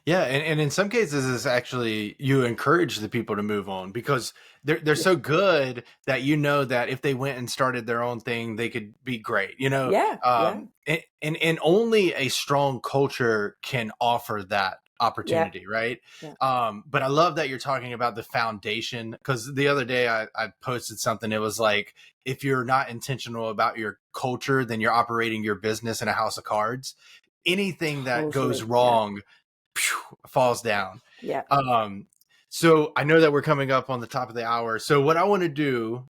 S1: Yeah, and in some cases, it's actually you encourage the people to move on because they're so good that that if they went and started their own thing, they could be great.
S2: Yeah, yeah,
S1: And only a strong culture can offer that
S2: yeah,
S1: opportunity, right?
S2: yeah.
S1: But I love that you're talking about the foundation because the other day I posted something. It was like if you're not intentional about your culture, then you're operating your business in a house of cards. Anything that goes
S2: Totally. Yeah,
S1: wrong falls down.
S2: yeah.
S1: Um, so I know that we're coming up on the top of the hour. So what I want to do,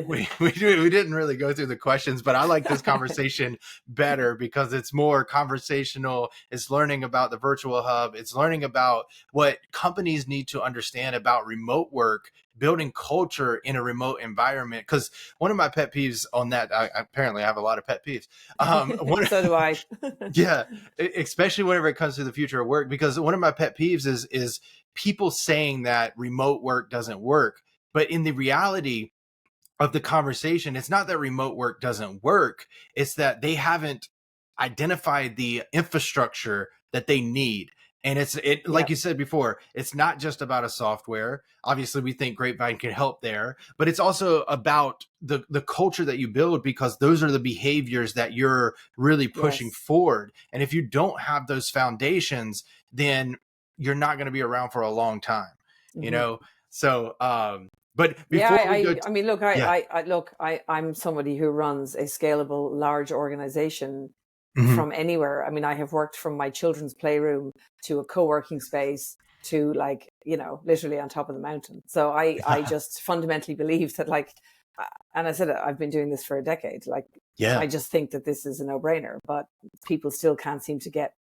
S1: we didn't really go through the questions, but I like this conversation better because it's more conversational. It's learning about the virtual hub. It's learning about what companies need to understand about remote work, building culture in a remote environment. Because one of my pet peeves on that, apparently I have a lot of pet peeves.
S2: So do I.
S1: Yeah, especially whenever it comes to the future of work, because one of my pet peeves is people saying that remote work doesn't work, but in the reality of the conversation, it's not that remote work doesn't work, it's that they haven't identified the infrastructure that they need. And it
S2: Yeah,
S1: like you said before, it's not just about a software. Obviously, we think Grapevine can help there, but it's also about the culture that you build because those are the behaviors that you're really pushing
S2: yes.
S1: forward. And if you don't have those foundations, then you're not going to be around for a long time, you
S2: Hmm.
S1: know? So, but
S2: Yeah,
S1: before we go,
S2: I mean, look,
S1: yeah.
S2: I'm somebody who runs a scalable, large organization
S1: Mhm.
S2: from anywhere. I mean, I have worked from my children's playroom to a co-working space to like, literally on top of the mountain. So I just fundamentally believe that and I said it, I've been doing this for a decade. Like,
S1: Yeah.
S2: I just think that this is a no-brainer, but people still can't seem to get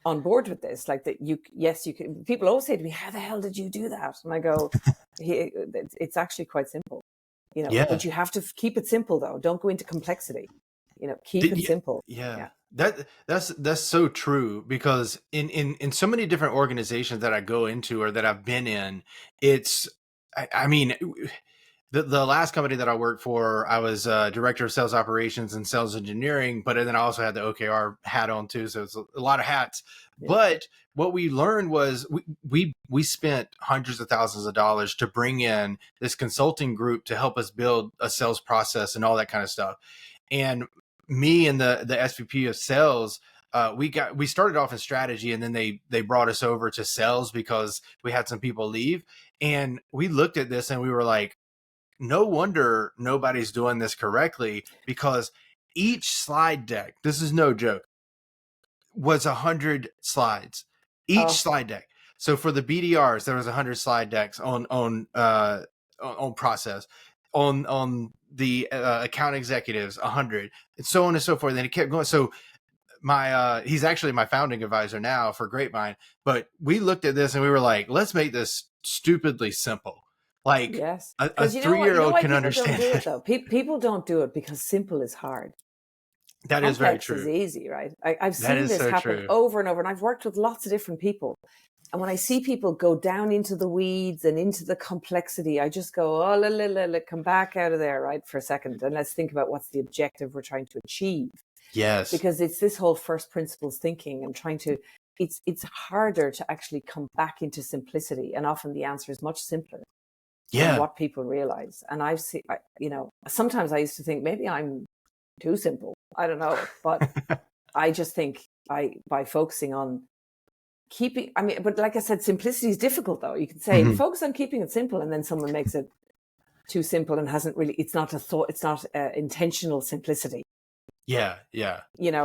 S2: on board with this. Like that yes, you can. People always say to me, how the hell did you do that? And I go, it's actually quite simple. But you have to keep it simple though. Don't go into complexity, keep it simple.
S1: Yeah. That's so true, because in so many different organizations that I go into or that I've been in, it's, I mean, the last company that I worked for, I was director of sales operations and sales engineering, but then I also had the OKR hat on too. So it's a lot of hats. Yeah. But what we learned was we spent hundreds of thousands of dollars to bring in this consulting group to help us build a sales process and all that kind of stuff. And me and the SVP of sales, we started off in strategy, and then they brought us over to sales because we had some people leave. And we looked at this and we were like, no wonder nobody's doing this correctly, because each slide deck, this is no joke, was 100 slides. Each slide deck. So for the BDRs, there was 100 slide decks on process. On the account executives, 100, and so on and so forth. And it kept going. So he's actually my founding advisor now for Grapevine. But we looked at this and we were like, let's make this stupidly simple. Like, yes, a 3-year-old can understand
S2: it. Though people don't do it because simple is hard.
S1: That is very true.
S2: Complex is easy, right? I've seen this happen over and over, and I've worked with lots of different people. And when I see people go down into the weeds and into the complexity, I just go, come back out of there, right, for a second, and let's think about what's the objective we're trying to achieve.
S1: Yes,
S2: because it's this whole first principles thinking and trying to. It's harder to actually come back into simplicity, and often the answer is much simpler. Than what people realize. And I've seen, sometimes I used to think maybe I'm too simple. I don't know, but I just think by focusing on keeping, but like I said, simplicity is difficult though. You can say focus on keeping it simple, and then someone makes it too simple and hasn't really, it's not intentional simplicity.
S1: Yeah.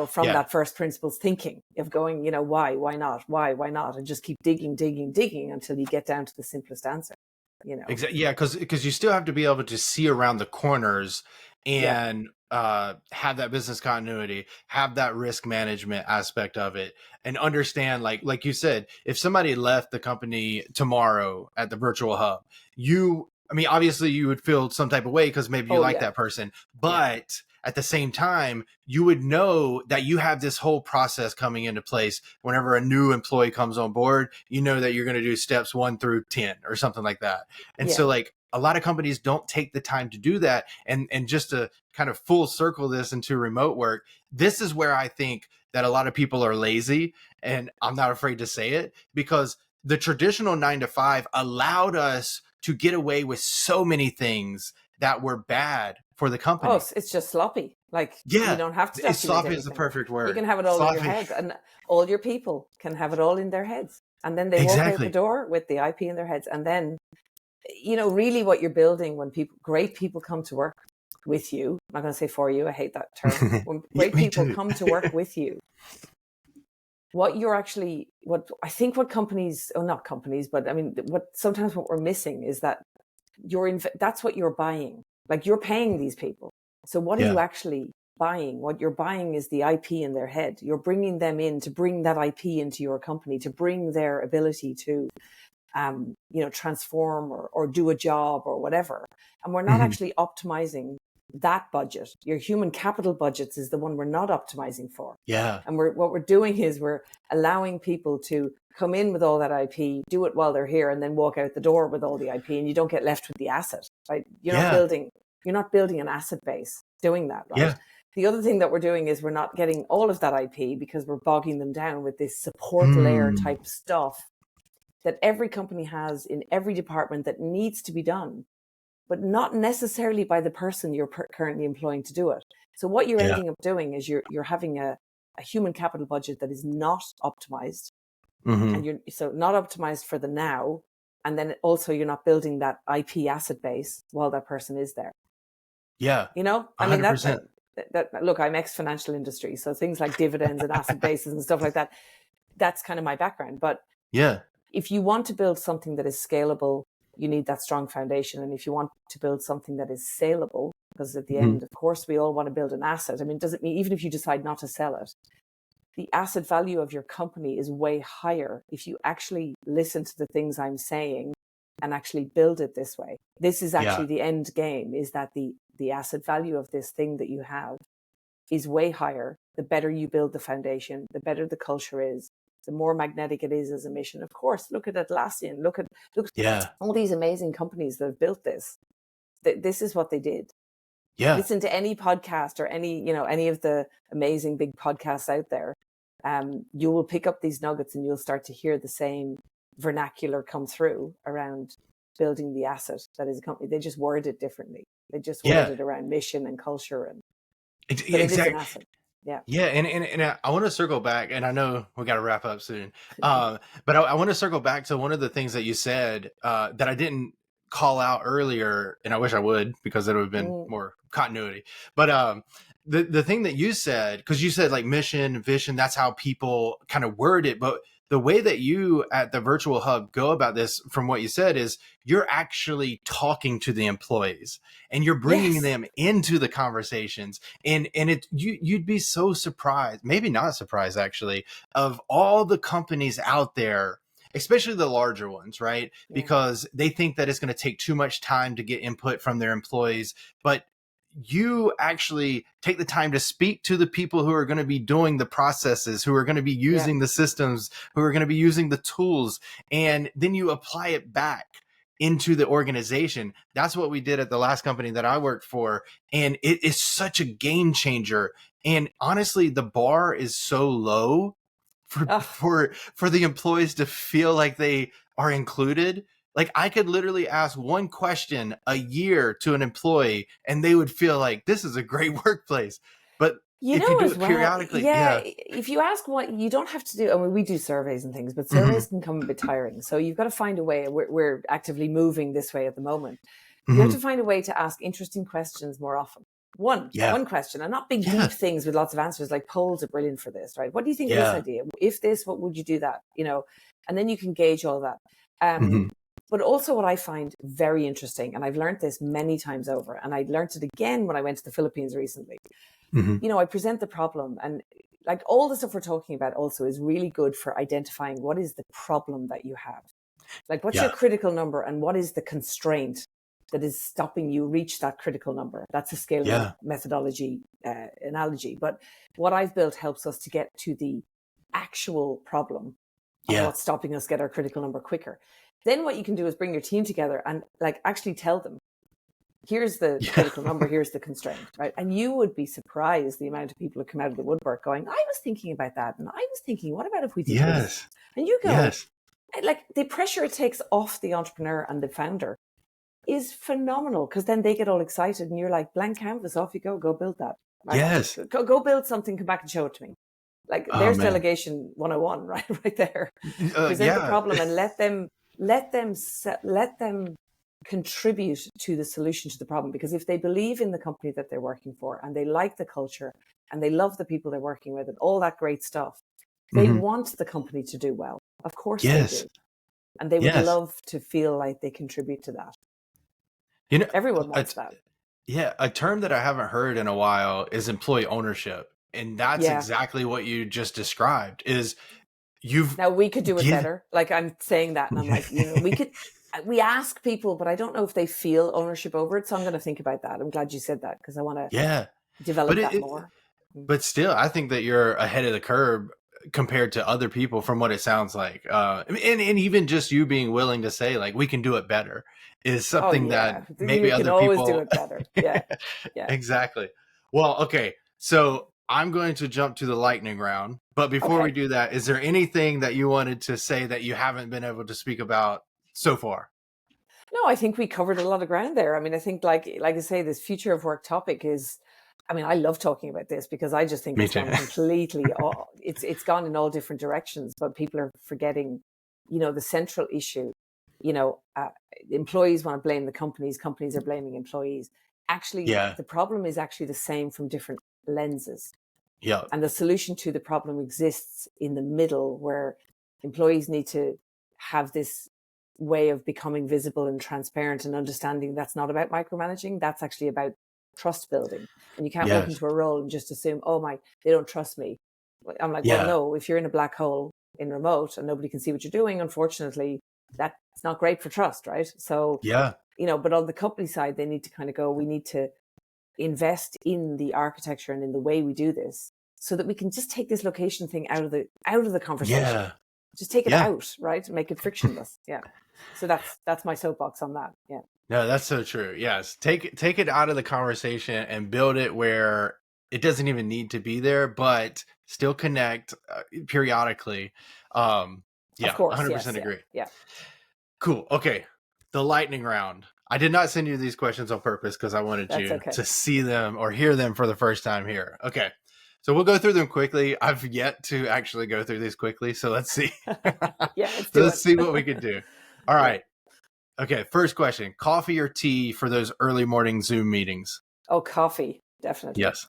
S2: From that first principles thinking of going, why not? And just keep digging until you get down to the simplest answer.
S1: Exactly. Yeah, because you still have to be able to see around the corners and have that business continuity, have that risk management aspect of it, and understand, like you said, if somebody left the company tomorrow at the virtual hub, obviously you would feel some type of way because maybe you like that person, but at the same time, you would know that you have this whole process coming into place. Whenever a new employee comes on board, you know that you're going to do steps 1 through 10 or something like that. And so a lot of companies don't take the time to do that. And just to kind of full circle this into remote work, this is where I think that a lot of people are lazy. And I'm not afraid to say it, because the traditional 9-to-5 allowed us to get away with so many things that were bad for the company.
S2: Oh, it's just sloppy. You don't have to.
S1: Sloppy is the perfect word.
S2: You can have it all in your head, and all your people can have it all in their heads. And then they walk out the door with the IP in their heads. And then, really what you're building when great people come to work with you, I'm not going to say for you, I hate that term. When great people come to work with you, what companies, not companies, but sometimes what we're missing is that that's what you're buying. Like, you're paying these people. So what are you actually buying? What you're buying is the IP in their head. You're bringing them in to bring that IP into your company, to bring their ability to, transform or do a job or whatever. And we're not actually optimizing that budget. Your human capital budgets is the one we're not optimizing for.
S1: Yeah.
S2: And what we're doing is we're allowing people to come in with all that IP, do it while they're here, and then walk out the door with all the IP, and you don't get left with the asset, right? You're not building an asset base doing that, right?
S1: Yeah.
S2: The other thing that we're doing is we're not getting all of that IP because we're bogging them down with this support layer type stuff that every company has in every department that needs to be done, but not necessarily by the person you're currently employing to do it. So what you're ending up doing is you're having a human capital budget that is not optimized. And you're not optimized for the now, and then also you're not building that IP asset base while that person is there.
S1: Yeah,
S2: 100%. Look, I'm ex-financial industry, so things like dividends and asset bases and stuff like that, that's kind of my background. But if you want to build something that is scalable, you need that strong foundation. And if you want to build something that is saleable, because at the end, of course, we all want to build an asset. Doesn't mean even if you decide not to sell it, the asset value of your company is way higher if you actually listen to the things I'm saying and actually build it this way. This is
S1: Yeah.
S2: actually the end game, is that the asset value of this thing that you have is way higher. The better you build the foundation, the better the culture is, the more magnetic it is as a mission. Of course, look at Atlassian, look at
S1: Yeah.
S2: all these amazing companies that have built this. This is what they did.
S1: Yeah.
S2: Listen to any podcast or any of the amazing big podcasts out there. You will pick up these nuggets and you'll start to hear the same vernacular come through around building the asset that is a company. They just word it differently. They just word
S1: Yeah.
S2: it around mission and culture, but it is an
S1: Exactly.
S2: asset. Yeah.
S1: Yeah, and I want to circle back, and I know we got to wrap up soon. But I want to circle back to one of the things that you said that I didn't call out earlier, and I wish I would, because it would have been more continuity. But the thing that you said, because you said like mission, vision, that's how people kind of word it. But the way that you at the virtual hub go about this, from what you said, is you're actually talking to the employees and you're bringing
S2: Yes.
S1: them into the conversations. And you'd be so surprised, maybe not surprised actually, of all the companies out there, especially the larger ones, right?
S2: Yeah.
S1: Because they think that it's going to take too much time to get input from their employees. But you actually take the time to speak to the people who are going to be doing the processes, who are going to be using the systems, who are going to be using the tools, and then you apply it back into the organization. That's what we did at the last company that I worked for. And it is such a game changer. And honestly, the bar is so low for the employees to feel like they are included. Like, I could literally ask one question a year to an employee and they would feel like this is a great workplace. But if you do it periodically,
S2: if you ask what, you don't have to do, I mean, we do surveys and things, but surveys can come a bit tiring. So you've got to find a way. We're actively moving this way at the moment. You have to find a way to ask interesting questions more often. One question, and not big deep things with lots of answers. Like polls are brilliant for this, right? What do you think of this idea? If this, what would you do that? And then you can gauge all that. But also what I find very interesting, and I've learned this many times over, and I learned it again when I went to the Philippines recently. I present the problem, and like all the stuff we're talking about also is really good for identifying what is the problem that you have. Like, what's your critical number and what is the constraint that is stopping you reach that critical number? That's a scaling methodology analogy. But what I've built helps us to get to the actual problem of what's stopping us get our critical number quicker. Then what you can do is bring your team together and like actually tell them, here's the critical number, here's the constraint, right? And you would be surprised the amount of people who come out of the woodwork going, I was thinking about that. And I was thinking, what about if we did this? And you go, like, the pressure it takes off the entrepreneur and the founder is phenomenal, because then they get all excited and you're like, blank canvas, off you go build that. Right? Go build something, come back and show it to me. Like, there's delegation 101, right there. Present the problem and let them contribute to the solution to the problem. Because if they believe in the company that they're working for and they like the culture and they love the people they're working with and all that great stuff, they want the company to do well. Of course they do. And they would love to feel like they contribute to that. Everyone wants that.
S1: Yeah. A term that I haven't heard in a while is employee ownership. And that's exactly what you just described. Is now
S2: we could do it better. Like, I'm saying that and I'm like, we ask people, but I don't know if they feel ownership over it. So I'm going to think about that. I'm glad you said that, because I want to develop that more.
S1: But still, I think that you're ahead of the curve compared to other people, from what it sounds like. And even just you being willing to say, like, we can do it better is something that maybe other people
S2: always do it better. Yeah.
S1: Exactly. Well, okay. So I'm going to jump to the lightning round. But before we do that, is there anything that you wanted to say that you haven't been able to speak about so far?
S2: No, I think we covered a lot of ground there. I mean, I think like I say, this future of work topic is, I mean, I love talking about this because I just think it's gone completely, it's gone in all different directions, but people are forgetting, the central issue. Employees want to blame the companies are blaming employees. Actually, the problem is actually the same from different lenses.
S1: Yeah.
S2: And the solution to the problem exists in the middle, where employees need to have this way of becoming visible and transparent and understanding that's not about micromanaging. That's actually about trust building. And you can't walk into a role and just assume, they don't trust me. I'm like, well, no, if you're in a black hole in remote and nobody can see what you're doing, unfortunately, that's not great for trust, right? So,
S1: Yeah.
S2: but on the company side, they need to kind of go, we need to invest in the architecture and in the way we do this so that we can just take this location thing out of the conversation.
S1: Yeah.
S2: Just take it
S1: Yeah.
S2: out, right? Make it frictionless. Yeah. So that's my soapbox on that. Yeah.
S1: No, that's so true. Yes. Take it out of the conversation and build it where it doesn't even need to be there, but still connect periodically.
S2: Of
S1: Yeah,
S2: course. Yes.
S1: 100%
S2: Yeah.
S1: agree.
S2: Yeah.
S1: Cool. Okay. The lightning round. I did not send you these questions on purpose because I wanted
S2: That's
S1: you
S2: okay.
S1: to see them or hear them for the first time here. Okay. So we'll go through them quickly. I've yet to actually go through these quickly. So let's see.
S2: Yeah. Let's
S1: So
S2: do
S1: let's
S2: it.
S1: see what we can do. All
S2: Yeah.
S1: right. Okay. First question, coffee or tea for those early morning Zoom meetings?
S2: Oh, coffee. Definitely.
S1: Yes.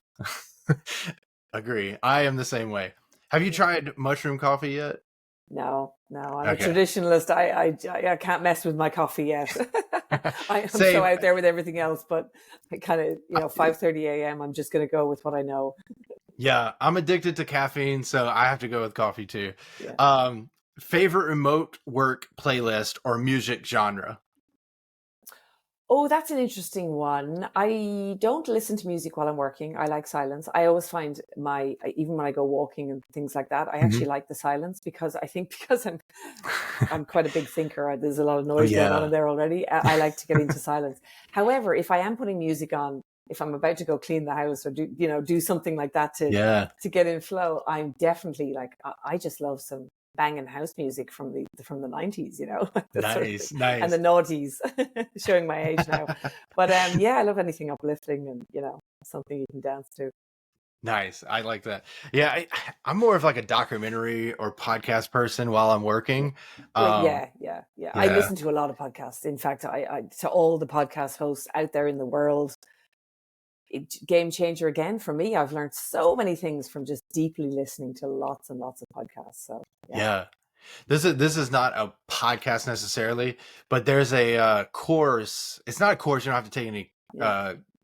S1: Agree. I am the same way. Have you tried mushroom coffee yet?
S2: No, I'm a
S1: Okay.
S2: traditionalist. I can't mess with my coffee yet. I am
S1: Same.
S2: so out there with everything else, but I kind of, 5:30 a.m. I'm just going to go with what I know.
S1: Yeah, I'm addicted to caffeine, so I have to go with coffee too.
S2: Yeah.
S1: Favorite remote work playlist or music genre?
S2: Oh, that's an interesting one. I don't listen to music while I'm working. I like silence. I always find even when I go walking and things like that, I actually like the silence because I think because I'm quite a big thinker. There's a lot of noise going on in there already. I like to get into silence. However, if I am putting music on, if I'm about to go clean the house or do something like that to get in flow, I'm definitely like, I just love some banging house music from the 90s,
S1: Nice.
S2: and the noughties, showing my age now. But I love anything uplifting and something you can dance to.
S1: Nice. I like that. Yeah, I'm more of like a documentary or podcast person while I'm working.
S2: Yeah. I
S1: Yeah.
S2: listen to a lot of podcasts. In fact, I to all the podcast hosts out there in the world, game changer again for me. I've learned so many things from just deeply listening to lots and lots of podcasts. So
S1: Yeah. This is not a podcast necessarily, but there's a course. It's not a course. You don't have to take any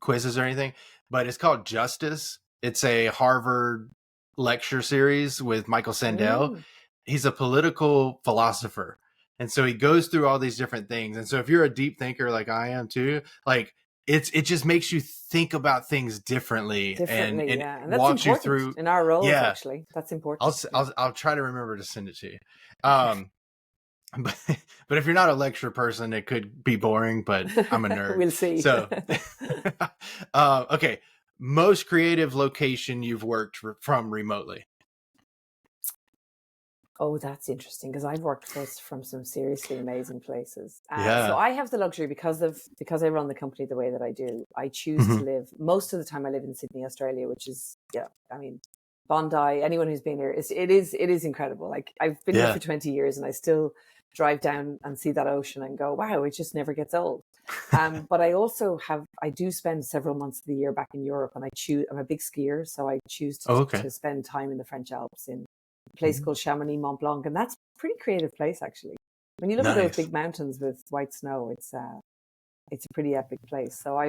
S1: quizzes or anything, but it's called Justice. It's a Harvard lecture series with Michael Sandel. He's a political philosopher. And so he goes through all these different things. And so if you're a deep thinker like I am too, like it just makes you think about things differently and
S2: and that's
S1: walks you
S2: important
S1: through
S2: in our roles. Actually, that's important.
S1: I'll try to remember to send it to you. But if you're not a lecture person, it could be boring, but I'm a nerd.
S2: We'll see.
S1: So, okay. Most creative location you've worked from remotely?
S2: Oh, that's interesting because I've worked from some seriously amazing places.
S1: Yeah.
S2: So I have the luxury because I run the company the way that I do. I choose to live most of the time. I live in Sydney, Australia, which is Bondi. Anyone who's been here, it is incredible. Like I've been here for 20 years, and I still drive down and see that ocean and go, wow, it just never gets old. But I do spend several months of the year back in Europe, and I'm a big skier, so I choose to spend time in the French Alps in a place called Chamonix Mont Blanc, and that's a pretty creative place actually. When you look at those big mountains with white snow, it's a pretty epic place. So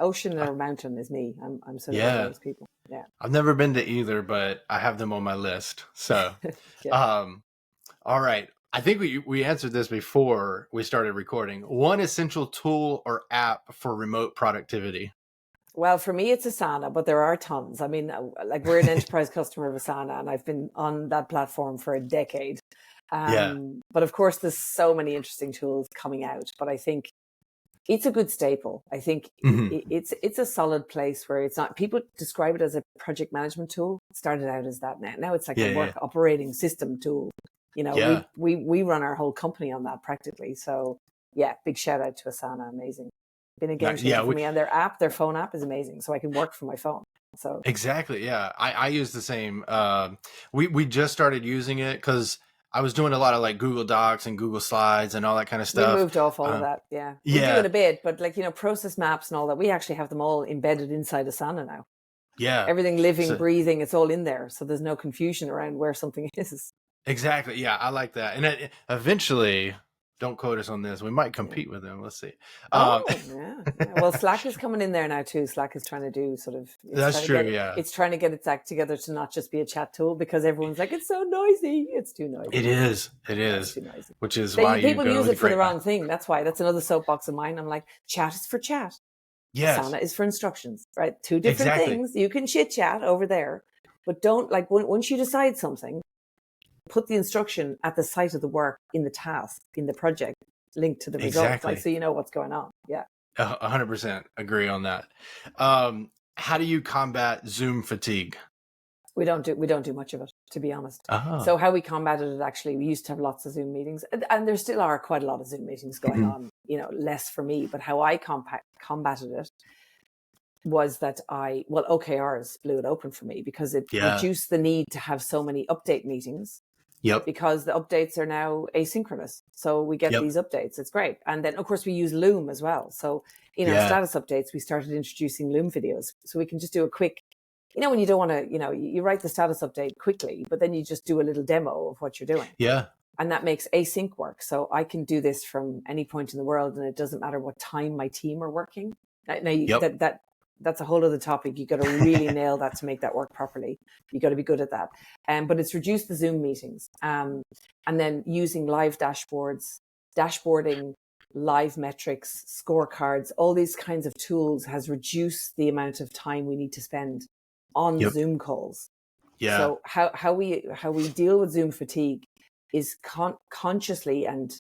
S2: ocean or mountain is me. I'm sort of one of those people. Yeah.
S1: I've never been to either, but I have them on my list. So, all right. I think we answered this before we started recording. One essential tool or app for remote productivity?
S2: Well, for me, it's Asana, but there are tons. I mean, like we're an enterprise customer of Asana, and I've been on that platform for a decade. But of course, there's so many interesting tools coming out. But I think it's a good staple. I think it's a solid place where it's not. People describe it as a project management tool. It started out as that. Now it's like a work operating system tool. We run our whole company on that practically. So big shout out to Asana. Amazing. Been a game changer for me, and their phone app is amazing. So I can work from my phone. So
S1: exactly. Yeah. I use the same. We just started using it because I was doing a lot of like Google Docs and Google Slides and all that kind of stuff.
S2: We moved off all of that. Yeah. We're doing a bit, but process maps and all that, we actually have them all embedded inside Asana now.
S1: Yeah.
S2: Everything living, breathing, it's all in there. So there's no confusion around where something is.
S1: Exactly. Yeah. I like that. And eventually Don't quote us on this. We might compete with them. Let's see.
S2: Oh, yeah. Well, Slack is coming in there now too. Slack is trying to do
S1: That's true. Yeah,
S2: it's trying to get its act together to not just be a chat tool, because everyone's like, it's so noisy. It's too noisy.
S1: it is. It
S2: Yeah, it's
S1: is.
S2: too noisy.
S1: Which is why
S2: People use it for the
S1: Grapevine.
S2: wrong thing. That's why. That's another soapbox of mine. I'm like, chat is for chat.
S1: Yes,
S2: Asana is for instructions, right? Two different
S1: exactly.
S2: things. You can chit chat over there, but don't, like, once you decide something, put the instruction at the site of the work, in the task, in the project, linked to the results, like, so you know what's going on. Yeah.
S1: 100% agree on that. How do you combat Zoom fatigue?
S2: We don't do much of it, to be honest.
S1: Oh.
S2: So how we combated it, actually, we used to have lots of Zoom meetings, and there still are quite a lot of Zoom meetings going on, less for me, but how I combated it was that OKRs blew it open for me, because it reduced the need to have so many update meetings.
S1: Yep.
S2: Because the updates are now asynchronous. So we get these updates. It's great. And then, of course, we use Loom as well. So in our status updates, we started introducing Loom videos. So we can just do a quick, when you don't want to, you write the status update quickly, but then you just do a little demo of what you're doing.
S1: Yeah.
S2: And that makes async work. So I can do this from any point in the world, and it doesn't matter what time my team are working. Now, that's a whole other topic. You got to really nail that to make that work properly. You got to be good at that. But it's reduced the Zoom meetings. And then using live dashboarding, live metrics, scorecards, all these kinds of tools has reduced the amount of time we need to spend on Zoom calls.
S1: Yeah.
S2: So how we deal with Zoom fatigue is consciously and,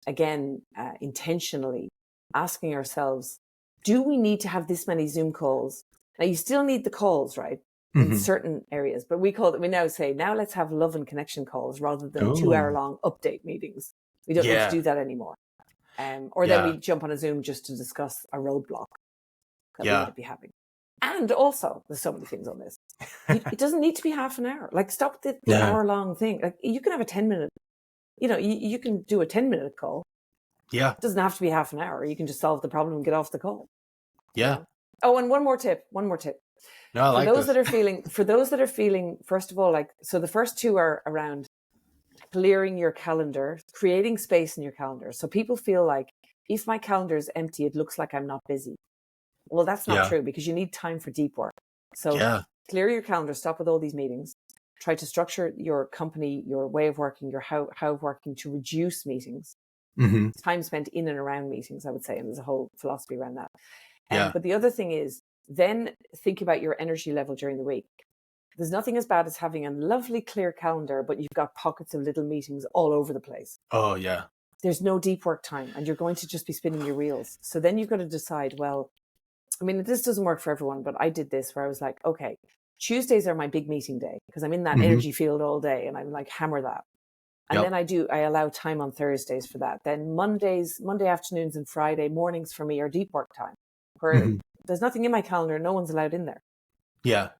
S2: again, intentionally asking ourselves, do we need to have this many Zoom calls? Now, you still need the calls, right? In certain areas, but we now say, let's have love and connection calls rather than 2-hour-long update meetings. We don't need to do that anymore. Then we jump on a Zoom just to discuss a roadblock that we might be having. And also, there's so many things on this. It doesn't need to be half an hour. Like, stop the hour-long thing. Like, you can have a 10-minute, you can do a 10-minute call.
S1: Yeah.
S2: It doesn't have to be half an hour. You can just solve the problem and get off the call.
S1: Yeah.
S2: Oh, and one more tip.
S1: No, I like
S2: for those that are feeling, first of all, like, so the first two are around clearing your calendar, creating space in your calendar. So people feel like, if my calendar is empty, it looks like I'm not busy. Well, that's not true, because you need time for deep work. So clear your calendar, stop with all these meetings, try to structure your company, your way of working, your how of working to reduce meetings. Time spent in and around meetings, I would say, and there's a whole philosophy around that. But the other thing is, then think about your energy level during the week. There's nothing as bad as having a lovely clear calendar, but you've got pockets of little meetings all over the place.
S1: Oh, yeah.
S2: There's no deep work time, and you're going to just be spinning your wheels. So then you've got to decide, well, I mean, this doesn't work for everyone, but I did this where I was like, okay, Tuesdays are my big meeting day, because I'm in that energy field all day, and I'm like, hammer that. And then I allow time on Thursdays for that. Then Monday afternoons and Friday mornings for me are deep work time, where there's nothing in my calendar. No one's allowed in there.
S1: Yeah.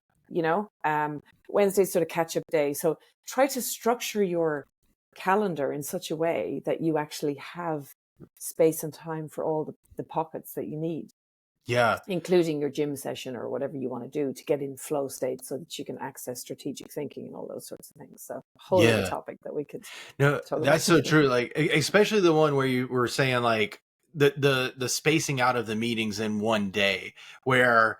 S2: Wednesday's sort of catch up day. So try to structure your calendar in such a way that you actually have space and time for all the pockets that you need.
S1: Yeah.
S2: Including your gym session or whatever you want to do to get in flow state, so that you can access strategic thinking and all those sorts of things. So a whole other topic that we could
S1: that's so true. Like, especially the one where you were saying, like, the spacing out of the meetings in one day, where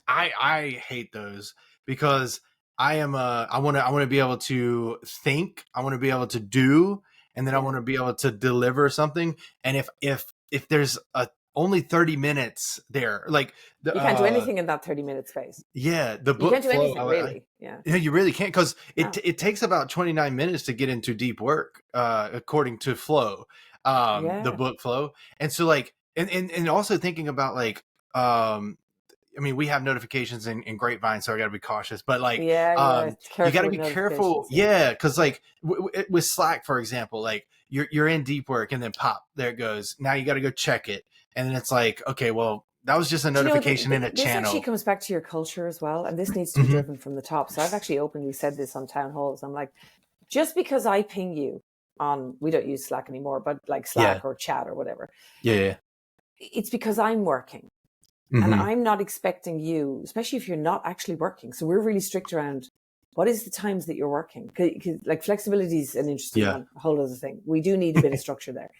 S1: I hate those, because I want to be able to think, I want to be able to do, and then I want to be able to deliver something. And if there's only 30 minutes there, like,
S2: you can't do anything in that 30-minute space.
S1: Yeah, the book
S2: you can't do
S1: flow,
S2: anything really.
S1: You really can't, because it takes about 29 minutes to get into deep work, according to flow, the book flow. And so, like, and also thinking about, like, I mean, we have notifications in Grapevine, so I got to be cautious. But, like, you got to be careful. Yeah, because, like, with Slack, for example, like, you're in deep work, and then pop, there it goes. Now you got to go check it, and then it's like, okay, well, that was just a notification in a channel.
S2: This actually comes back to your culture as well, and this needs to be driven from the top. So I've actually openly said this on town halls. I'm like, just because I ping you on, we don't use Slack anymore, but like Slack or chat or whatever.
S1: Yeah.
S2: It's because I'm working. And I'm not expecting you, especially if you're not actually working. So we're really strict around what is the times that you're working? 'Cause, like, flexibility is an interesting
S1: Yeah.
S2: one, a whole other thing. We do need a bit of structure there.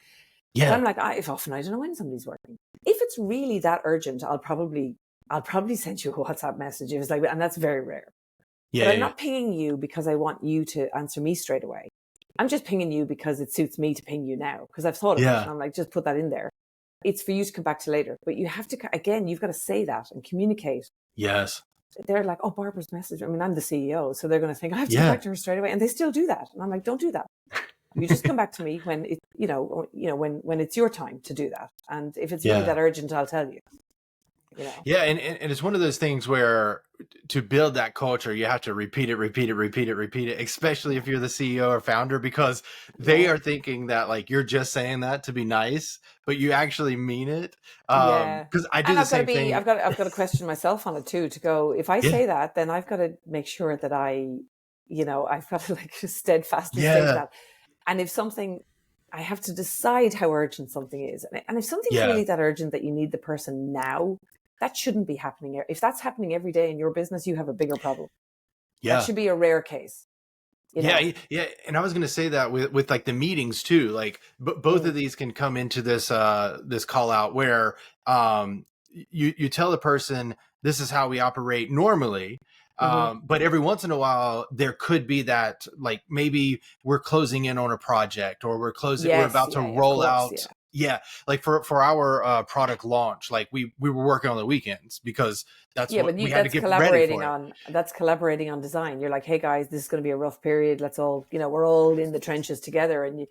S2: But
S1: Yeah.
S2: I'm like, if often I don't know when somebody's working. If it's really that urgent, I'll probably send you a WhatsApp message. It was like, and that's very rare. But
S1: Yeah.
S2: I'm
S1: Yeah.
S2: not pinging you because I want you to answer me straight away. I'm just pinging you because it suits me to ping you now, because I've thought of it,
S1: Yeah.
S2: and I'm like, just put that in there. It's for you to come back to later. But you have to, again, you've got to say that and communicate.
S1: Yes.
S2: They're like, oh, Barbara's message. I mean, I'm the CEO, so they're going to think I have to get
S1: Yeah.
S2: back to her straight away, and they still do that. And I'm like, don't do that. You just come back to me when it, when it's your time to do that. And if it's really
S1: Yeah.
S2: that urgent, I'll tell you.
S1: Yeah, and it's one of those things where to build that culture, you have to repeat it, especially if you're the CEO or founder, because they are thinking that like you're just saying that to be nice, but you actually mean it.
S2: Yeah.
S1: Because I do
S2: And
S1: the
S2: I've got to
S1: same
S2: be,
S1: thing.
S2: I've got to question myself on it too, to go, if I
S1: Yeah.
S2: say that, then I've got to make sure that I've got to like steadfastly stay to
S1: Yeah.
S2: that. And if something, I have to decide how urgent something is. And if something's
S1: Yeah.
S2: really that urgent that you need the person now, that shouldn't be happening. If that's happening every day in your business, you have a bigger problem. That
S1: Yeah.
S2: should be a rare case.
S1: Yeah, yeah, and I was going to say that with like the meetings too. Like both of these can come into this this call out where you tell the person this is how we operate normally, but every once in a while there could be that like maybe we're closing in on a project or we're
S2: Yes,
S1: about to
S2: yeah, of
S1: roll
S2: course,
S1: out.
S2: yeah.
S1: Yeah, like for our product launch, like we were working on the weekends because that's
S2: Yeah,
S1: what
S2: but
S1: we had to
S2: that's
S1: get ready
S2: collaborating
S1: for it.
S2: on design. You're like, hey guys, this is going to be a rough period. Let's all, we're all in the trenches together, and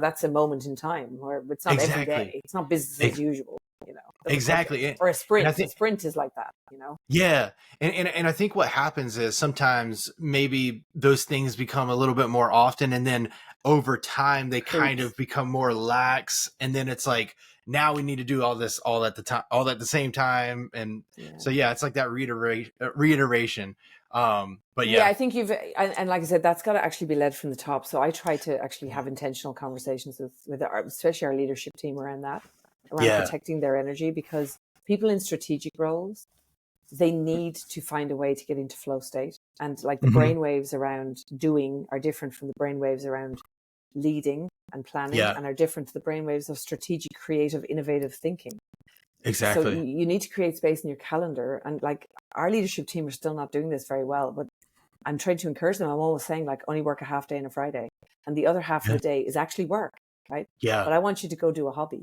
S2: that's a moment in time where it's not every day.
S1: Exactly.
S2: It's not business as usual. As a project
S1: Exactly.
S2: or a
S1: And I
S2: sprint. A
S1: think
S2: sprint is like that.
S1: yeah. And I think what happens is sometimes maybe those things become a little bit more often and then over time they kind
S2: Creeps.
S1: of become more lax and then it's like now we need to do all this all at the same time and so yeah, it's like that reiteration. But
S2: Yeah,
S1: yeah.
S2: I think and like I said, that's got to actually be led from the top. So I try to actually have intentional conversations with especially our leadership team around
S1: Yeah.
S2: protecting their energy, because people in strategic roles, they need to find a way to get into flow state. And like the brain waves around doing are different from the brain waves around leading and planning, and are different to the brain waves of strategic, creative, innovative thinking. So
S1: Exactly.
S2: you need to create space in your calendar. And like our leadership team are still not doing this very well, but I'm trying to encourage them. I'm always saying like only work a half day on a Friday, and the other half of the day is actually work, right?
S1: Yeah.
S2: But I want you to go do a hobby.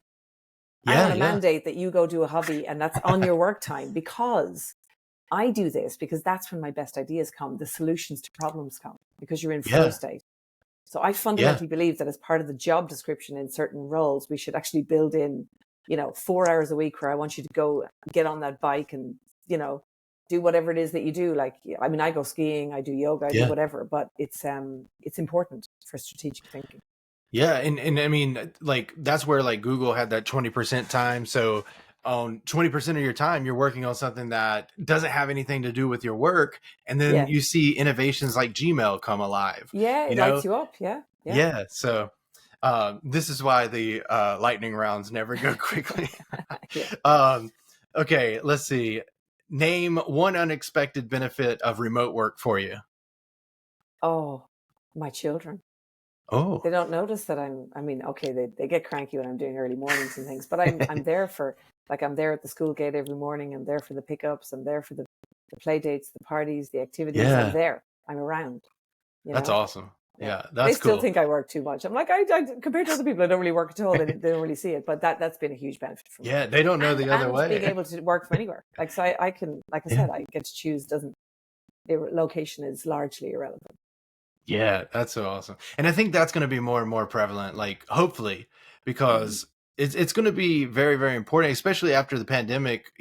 S2: I
S1: Yeah.
S2: want to mandate that you go do a hobby, and that's on your work time, because I do this because that's when my best ideas come. The solutions to problems come because you're in flow state. So I fundamentally believe that as part of the job description in certain roles, we should actually build in, 4 hours a week where I want you to go get on that bike and, do whatever it is that you do. Like, I mean, I go skiing, I do yoga, I do whatever, but it's important for strategic thinking.
S1: Yeah, and I mean, like that's where like Google had that 20% time. So on 20% of your time, you're working on something that doesn't have anything to do with your work, and then you see innovations like Gmail come alive.
S2: Yeah, it lights you up. Yeah.
S1: So this is why the lightning rounds never go quickly. Okay, let's see. Name one unexpected benefit of remote work for you.
S2: Oh, my children.
S1: Oh,
S2: They don't notice that okay, they get cranky when I'm doing early mornings and things, but I'm there for, like, I'm there at the school gate every morning. I'm there for the pickups. I'm there for the play dates, the parties, the activities.
S1: yeah.
S2: I'm there. I'm around.
S1: That's awesome. Yeah, that's
S2: they still
S1: cool.
S2: think I work too much. I'm like, I compared to other people, I don't really work at all. They don't really see it, but that's been a huge benefit for me.
S1: Yeah, they don't know the other way.
S2: Being able to work from anywhere, like, so I can, like I said, I get to choose. Location is largely irrelevant.
S1: Yeah, that's so awesome. And I think that's going to be more and more prevalent, like hopefully, because it's going to be very, very important, especially after the pandemic,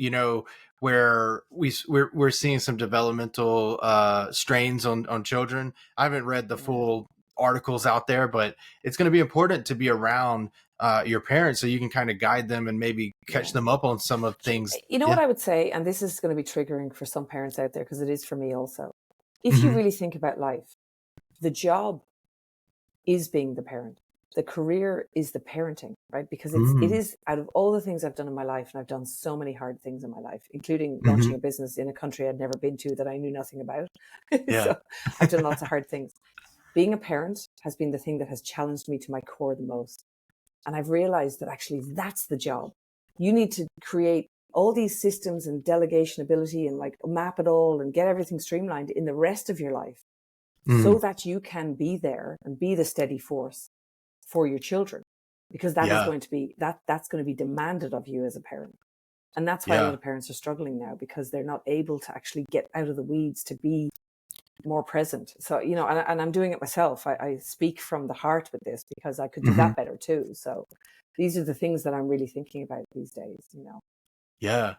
S1: where we're seeing some developmental strains on children. I haven't read the full articles out there, but it's going to be important to be around your parents so you can kind of guide them and maybe catch them up on some of things.
S2: What I would say, and this is going to be triggering for some parents out there, because it is for me also. If you really think about life, the job is being the parent. the career is the parenting, right? Because it
S1: Mm.
S2: is out of all the things I've done in my life, and I've done so many hard things in my life, including
S1: Hmm.
S2: launching a business in a country I'd never been to that I knew nothing about.
S1: Yeah.
S2: So I've done lots of hard things. Being a parent has been the thing that has challenged me to my core the most. And I've realized that actually that's the job. You need to create all these systems and delegation ability and like map it all and get everything streamlined in the rest of your life so
S1: Mm.
S2: that you can be there and be the steady force for your children, because that is
S1: Yeah.
S2: going to be that's going to be demanded of you as a parent. And that's why a lot
S1: Yeah.
S2: of parents are struggling now, because they're not able to actually get out of the weeds to be more present. So, you know, and I'm doing it myself. I speak from the heart with this because I could do
S1: Hmm.
S2: that better too. So these are the things that I'm really thinking about these days, you know.
S1: Yeah.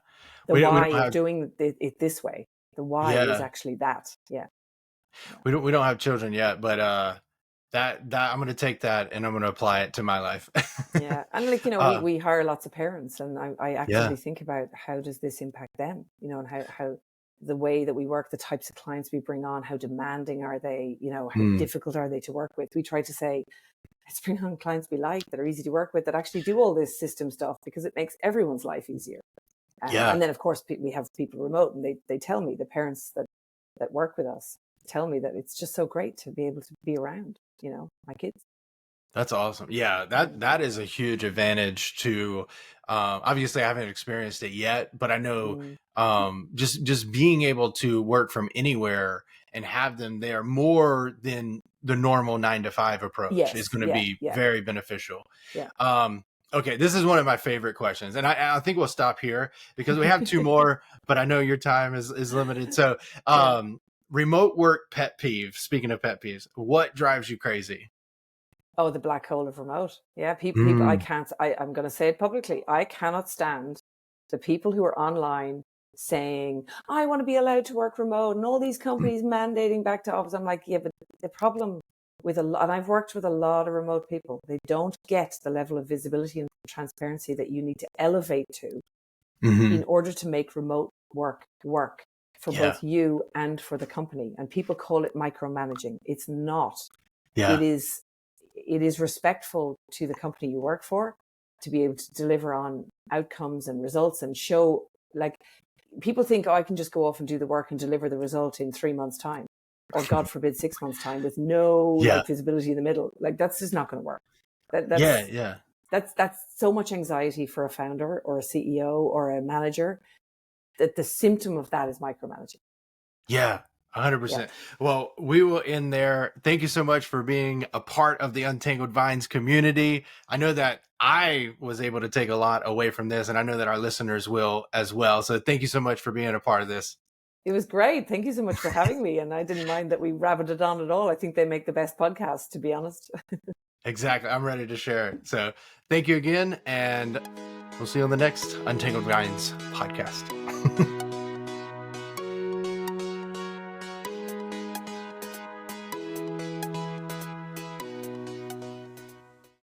S2: The
S1: We
S2: why
S1: don't
S2: of
S1: have,
S2: doing it this way. The why is
S1: yeah,
S2: actually that. Yeah. Yeah.
S1: we don't have children yet, but that I'm going to take that and I'm going to apply it to my life.
S2: Yeah. And like, you know,
S1: uh
S2: we hire lots of parents, and I
S1: yeah.
S2: actively think about how does this impact them, you know, and how the way that we work, the types of clients we bring on, how demanding are they, you know, how
S1: Mm.
S2: difficult are they to work with? We try to say, let's bring on clients we like, that are easy to work with, that actually do all this system stuff, because it makes everyone's life easier.
S1: Yeah.
S2: And then, of course, we have people remote, and they tell me, the parents that work with us tell me that it's just so great to be able to be around, you know, my kids.
S1: That's awesome. Yeah, that is a huge advantage to, obviously I haven't experienced it yet, but I know
S2: Mm.
S1: just being able to work from anywhere and have them there more than the normal 9 to 5 approach is
S2: Yes.
S1: going to
S2: Yeah.
S1: be
S2: Yeah.
S1: very beneficial.
S2: Yeah.
S1: Okay, this is one of my favorite questions, and I think we'll stop here because we have two more, but I know your time is limited. So,
S2: Yeah.
S1: remote work pet peeve. Speaking of pet peeves, what drives you crazy?
S2: Oh, the black hole of remote. Yeah. People,
S1: Mm.
S2: I'm going to say it publicly. I cannot stand the people who are online saying, I want to be allowed to work remote, and all these companies mandating back to office. I'm like, yeah, but the problem with a lot, and I've worked with a lot of remote people, they don't get the level of visibility and transparency that you need to elevate to
S1: Hmm.
S2: in order to make remote work work for
S1: Yeah.
S2: both you and for the company. And people call it micromanaging. It's not.
S1: Yeah.
S2: It is respectful to the company you work for to be able to deliver on outcomes and results and show, like, people think, oh, I can just go off and do the work and deliver the result in 3 months time, or God forbid 6 months time, with no
S1: Yeah.
S2: like visibility in the middle. Like, that's just not going to work. That,
S1: Yeah.
S2: that's
S1: Yeah.
S2: that's so much anxiety for a founder or a CEO or a manager, that the symptom of that is micromanaging.
S1: Yeah.
S2: Yeah.
S1: 100%. Well, we will end there. Thank you so much for being a part of the Untangled Vines community. I know that I was able to take a lot away from this, and I know that our listeners will as well. So thank you so much for being a part of this.
S2: It was great. Thank you so much for having me. And I didn't mind that we rabbited on at all. I think they make the best podcast, to be honest.
S1: Exactly. I'm ready to share it. So thank you again, and we'll see you on the next Untangled Vines podcast.